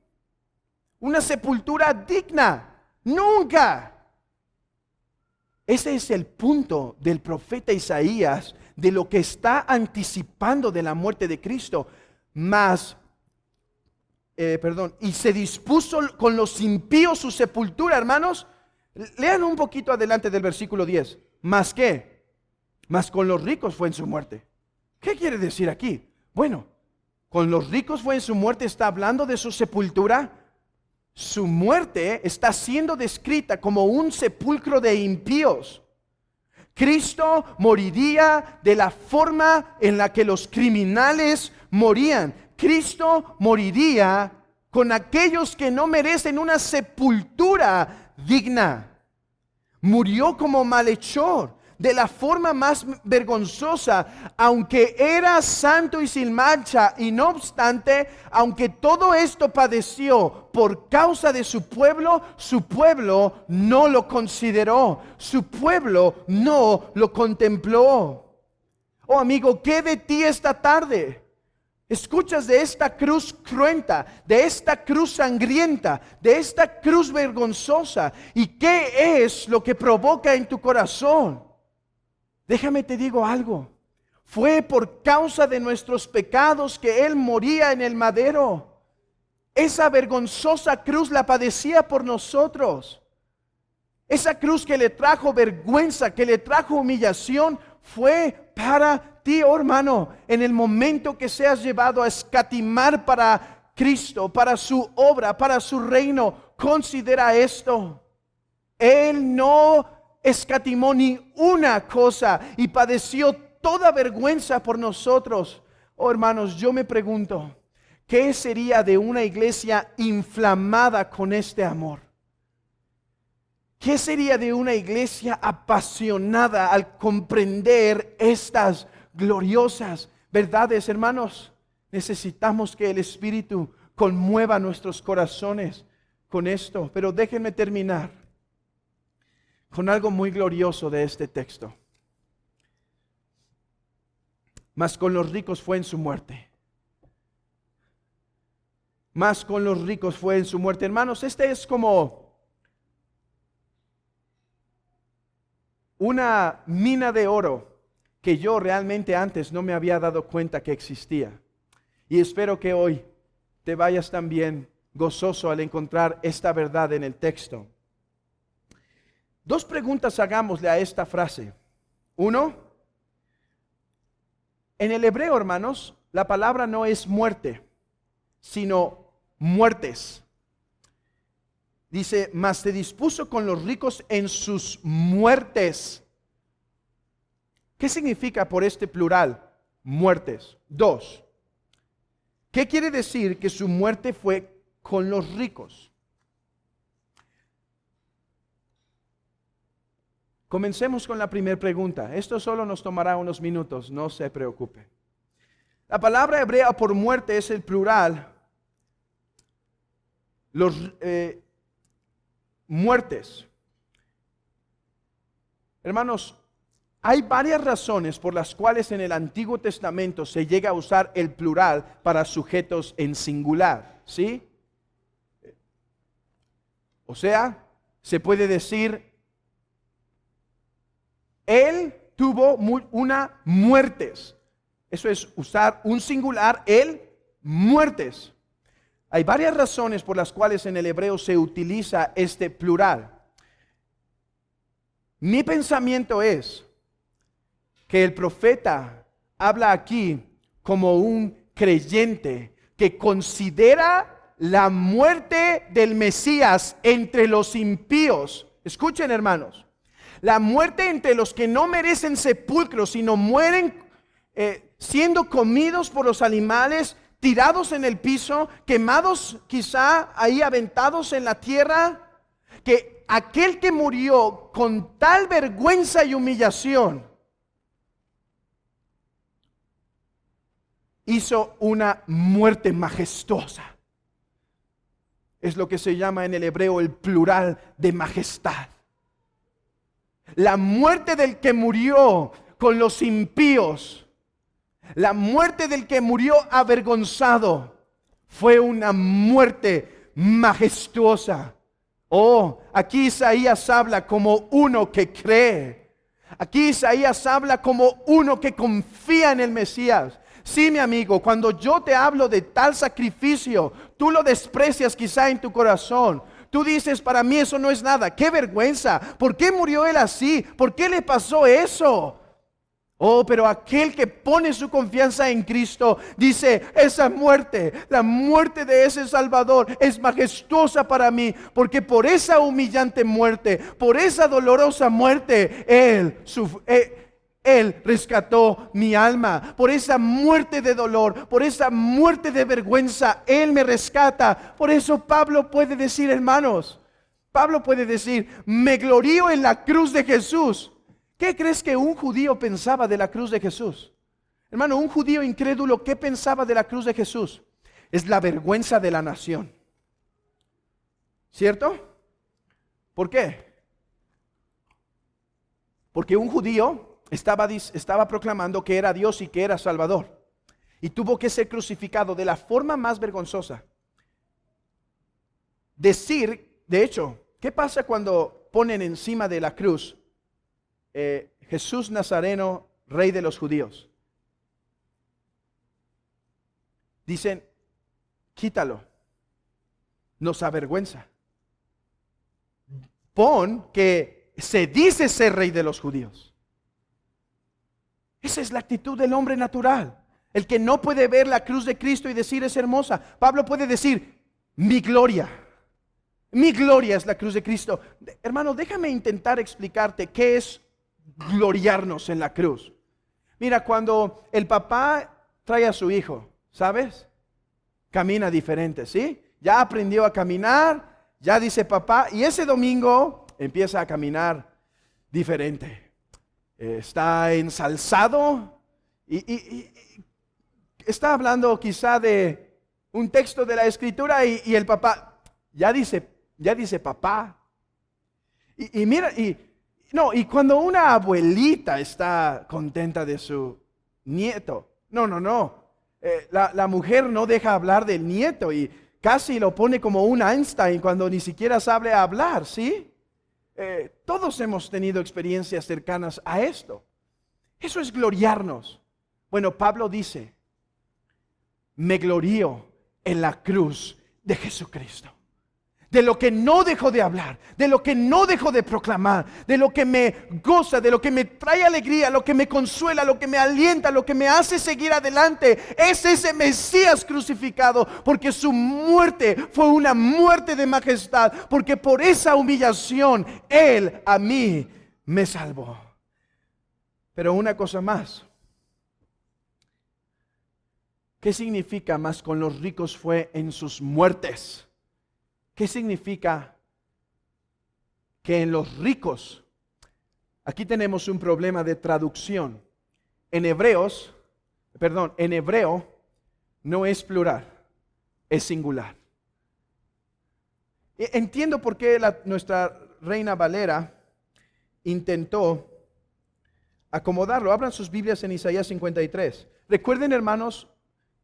una sepultura digna. Nunca. Ese es el punto del profeta Isaías, de lo que está anticipando de la muerte de Cristo. Y se dispuso con los impíos su sepultura, hermanos. Lean un poquito adelante del versículo 10. ¿Más qué? Más con los ricos fue en su muerte. ¿Qué quiere decir aquí? Bueno, con los ricos fue en su muerte, está hablando de su sepultura. Su muerte está siendo descrita como un sepulcro de impíos. Cristo moriría de la forma en la que los criminales morían. Cristo moriría con aquellos que no merecen una sepultura digna. Murió como malhechor, de la forma más vergonzosa, aunque era santo y sin mancha, y no obstante, aunque todo esto padeció por causa de su pueblo no lo consideró, su pueblo no lo contempló. Oh amigo, ¿qué de ti esta tarde? Escuchas de esta cruz cruenta, de esta cruz sangrienta, de esta cruz vergonzosa, ¿y qué es lo que provoca en tu corazón? Déjame te digo algo. Fue por causa de nuestros pecados que Él moría en el madero. Esa vergonzosa cruz la padecía por nosotros. Esa cruz que le trajo vergüenza, que le trajo humillación, fue para ti, oh hermano, en el momento que seas llevado a escatimar para Cristo, para su obra, para su reino, considera esto. Él no escatimó ni una cosa y padeció toda vergüenza por nosotros. Oh hermanos, yo me pregunto, ¿qué sería de una iglesia inflamada con este amor? ¿Qué sería de una iglesia apasionada al comprender estas gloriosas verdades, hermanos? Necesitamos que el Espíritu conmueva nuestros corazones con esto. Pero déjenme terminar con algo muy glorioso de este texto. Mas con los ricos fue en su muerte. Mas con los ricos fue en su muerte. Hermanos, este es como una mina de oro que yo realmente antes no me había dado cuenta que existía. Y espero que hoy te vayas también gozoso al encontrar esta verdad en el texto. Dos preguntas hagámosle a esta frase. Uno, en el hebreo, hermanos, la palabra no es muerte, sino muertes. Dice, mas se dispuso con los ricos en sus muertes. ¿Qué significa por este plural? Muertes. Dos, ¿qué quiere decir que su muerte fue con los ricos? Comencemos con la primera pregunta. Esto solo nos tomará unos minutos, no se preocupe. La palabra hebrea por muerte es el plural. Los muertes. Hermanos, hay varias razones por las cuales en el Antiguo Testamento se llega a usar el plural para sujetos en singular, ¿sí? O sea, se puede decir, él tuvo una muertes. Eso es usar un singular, él, muertes. Hay varias razones por las cuales en el hebreo se utiliza este plural. Mi pensamiento es que el profeta habla aquí como un creyente que considera la muerte del Mesías entre los impíos. Escuchen, hermanos, la muerte entre los que no merecen sepulcro, sino mueren siendo comidos por los animales, tirados en el piso, quemados quizá ahí aventados en la tierra, que aquel que murió con tal vergüenza y humillación hizo una muerte majestuosa. Es lo que se llama en el hebreo el plural de majestad. La muerte del que murió con los impíos, la muerte del que murió avergonzado, fue una muerte majestuosa. Oh, aquí Isaías habla como uno que cree. Aquí Isaías habla como uno que confía en el Mesías. Sí, mi amigo, cuando yo te hablo de tal sacrificio, tú lo desprecias quizá en tu corazón. Tú dices, para mí eso no es nada. ¡Qué vergüenza! ¿Por qué murió él así? ¿Por qué le pasó eso? Oh, pero aquel que pone su confianza en Cristo dice, esa muerte, la muerte de ese Salvador es majestuosa para mí, porque por esa humillante muerte, por esa dolorosa muerte, Él rescató mi alma. Por esa muerte de dolor, por esa muerte de vergüenza, Él me rescata. Por eso Pablo puede decir, hermanos, Pablo puede decir, me glorío en la cruz de Jesús. ¿Qué crees que un judío pensaba de la cruz de Jesús? Hermano, un judío incrédulo, ¿qué pensaba de la cruz de Jesús? Es la vergüenza de la nación. ¿Cierto? ¿Por qué? Porque un judío estaba proclamando que era Dios y que era Salvador. Y tuvo que ser crucificado de la forma más vergonzosa. Decir, de hecho, ¿qué pasa cuando ponen encima de la cruz Jesús Nazareno, Rey de los judíos? Dicen, quítalo, nos avergüenza. Pon que se dice ser Rey de los judíos. Esa es la actitud del hombre natural. El que no puede ver la cruz de Cristo y decir es hermosa. Pablo puede decir, mi gloria es la cruz de Cristo. Hermano, déjame intentar explicarte qué es gloriarnos en la cruz. Mira, cuando el papá trae a su hijo, ¿sabes? Camina diferente, ¿sí? Ya aprendió a caminar, ya dice papá, y ese domingo empieza a caminar diferente. Está ensalzado y está hablando quizá de un texto de la Escritura y el papá ya dice papá. Y mira, y cuando una abuelita está contenta de su nieto, no. La mujer no deja hablar del nieto y casi lo pone como un Einstein cuando ni siquiera sabe hablar, ¿sí? Todos hemos tenido experiencias cercanas a esto. Eso es gloriarnos. Bueno, Pablo dice, me glorío en la cruz de Jesucristo. De lo que no dejo de hablar, de lo que no dejo de proclamar, de lo que me goza, de lo que me trae alegría, lo que me consuela, lo que me alienta, lo que me hace seguir adelante, es ese Mesías crucificado, porque su muerte fue una muerte de majestad, porque por esa humillación Él a mí me salvó. Pero una cosa más, ¿qué significa más con los ricos fue en sus muertes? ¿Qué significa que en los ricos? Aquí tenemos un problema de traducción. En hebreo no es plural, es singular. Entiendo por qué nuestra Reina Valera intentó acomodarlo. Abran sus Biblias en Isaías 53. Recuerden, hermanos,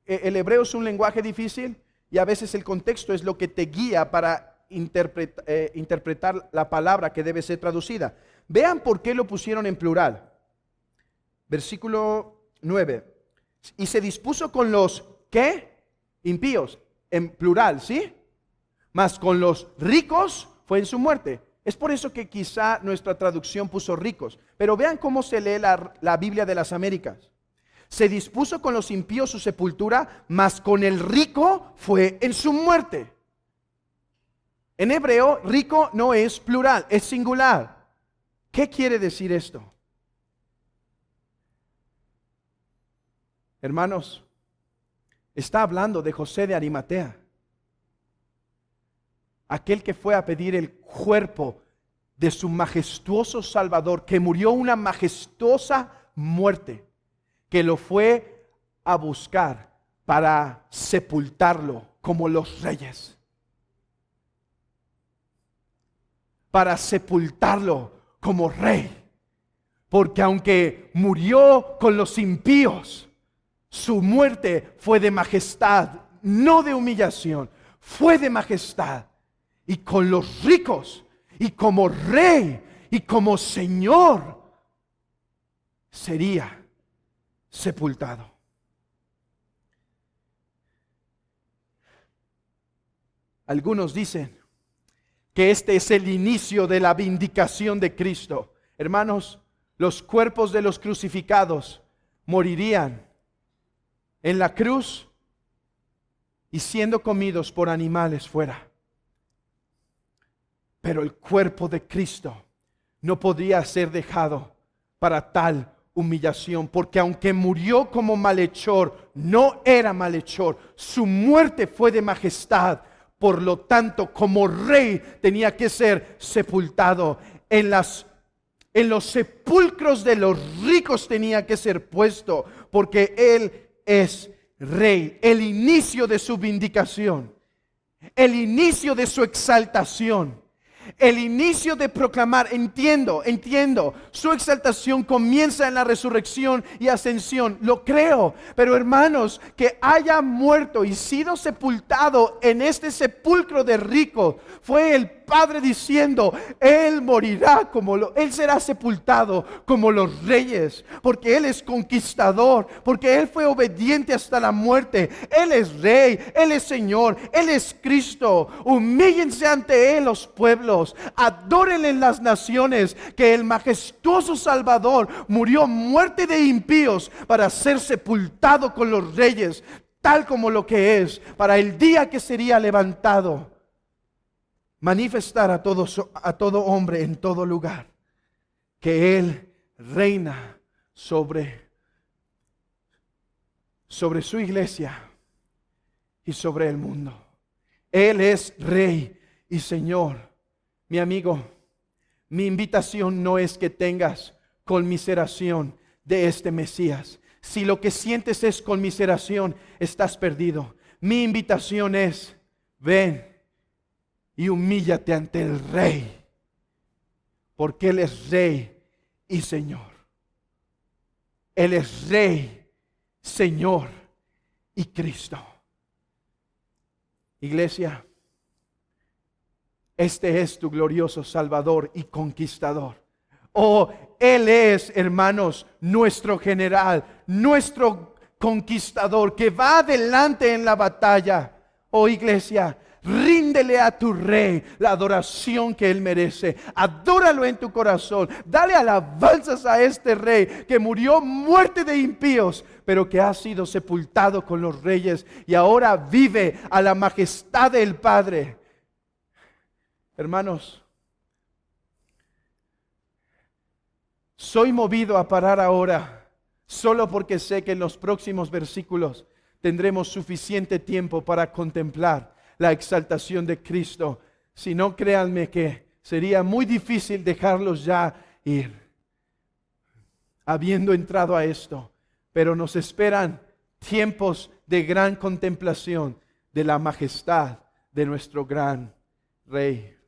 el hebreo es un lenguaje difícil. Y a veces el contexto es lo que te guía para interpretar la palabra que debe ser traducida. Vean por qué lo pusieron en plural. Versículo 9. Y se dispuso con los, ¿qué? Impíos, en plural, ¿sí? Mas con los ricos fue en su muerte. Es por eso que quizá nuestra traducción puso ricos. Pero vean cómo se lee la Biblia de las Américas. Se dispuso con los impíos su sepultura, mas con el rico fue en su muerte. En hebreo, rico no es plural, es singular. ¿Qué quiere decir esto? Hermanos, está hablando de José de Arimatea, aquel que fue a pedir el cuerpo de su majestuoso Salvador, que murió una majestuosa muerte, que lo fue a buscar para sepultarlo como los reyes. Para sepultarlo como rey. Porque aunque murió con los impíos, su muerte fue de majestad, no de humillación, fue de majestad. Y con los ricos, y como rey, y como Señor, sería sepultado. Algunos dicen que este es el inicio de la vindicación de Cristo. Hermanos, los cuerpos de los crucificados morirían en la cruz y siendo comidos por animales fuera. Pero el cuerpo de Cristo no podría ser dejado para tal humillación, porque aunque murió como malhechor, no era malhechor. Su muerte fue de majestad. Por lo tanto, como rey tenía que ser sepultado. En los sepulcros de los ricos tenía que ser puesto, porque Él es rey. El inicio de su vindicación, el inicio de su exaltación, el inicio de proclamar, entiendo, su exaltación comienza en la resurrección y ascensión, lo creo, pero hermanos, que haya muerto y sido sepultado en este sepulcro de rico, fue el Padre diciendo, Él morirá Él será sepultado como los reyes, porque Él es conquistador, porque Él fue obediente hasta la muerte, Él es Rey, Él es Señor, Él es Cristo. Humíllense ante Él los pueblos cielos, adoren en las naciones que el majestuoso Salvador murió muerte de impíos para ser sepultado con los reyes, tal como lo que es, para el día que sería levantado, manifestar a todo hombre en todo lugar que Él reina sobre su iglesia y sobre el mundo. Él es Rey y Señor. Mi amigo, mi invitación no es que tengas conmiseración de este Mesías. Si lo que sientes es conmiseración, estás perdido. Mi invitación es: ven y humíllate ante el Rey, porque Él es Rey y Señor. Él es Rey, Señor y Cristo. Iglesia, este es tu glorioso Salvador y Conquistador. Oh, Él es, hermanos, nuestro general, nuestro conquistador que va adelante en la batalla. Oh, iglesia, ríndele a tu Rey la adoración que Él merece. Adóralo en tu corazón. Dale alabanzas a este Rey que murió muerte de impíos, pero que ha sido sepultado con los reyes y ahora vive a la majestad del Padre. Hermanos, soy movido a parar ahora solo porque sé que en los próximos versículos tendremos suficiente tiempo para contemplar la exaltación de Cristo. Si no, créanme que sería muy difícil dejarlos ya ir, habiendo entrado a esto. Pero nos esperan tiempos de gran contemplación de la majestad de nuestro gran Rey.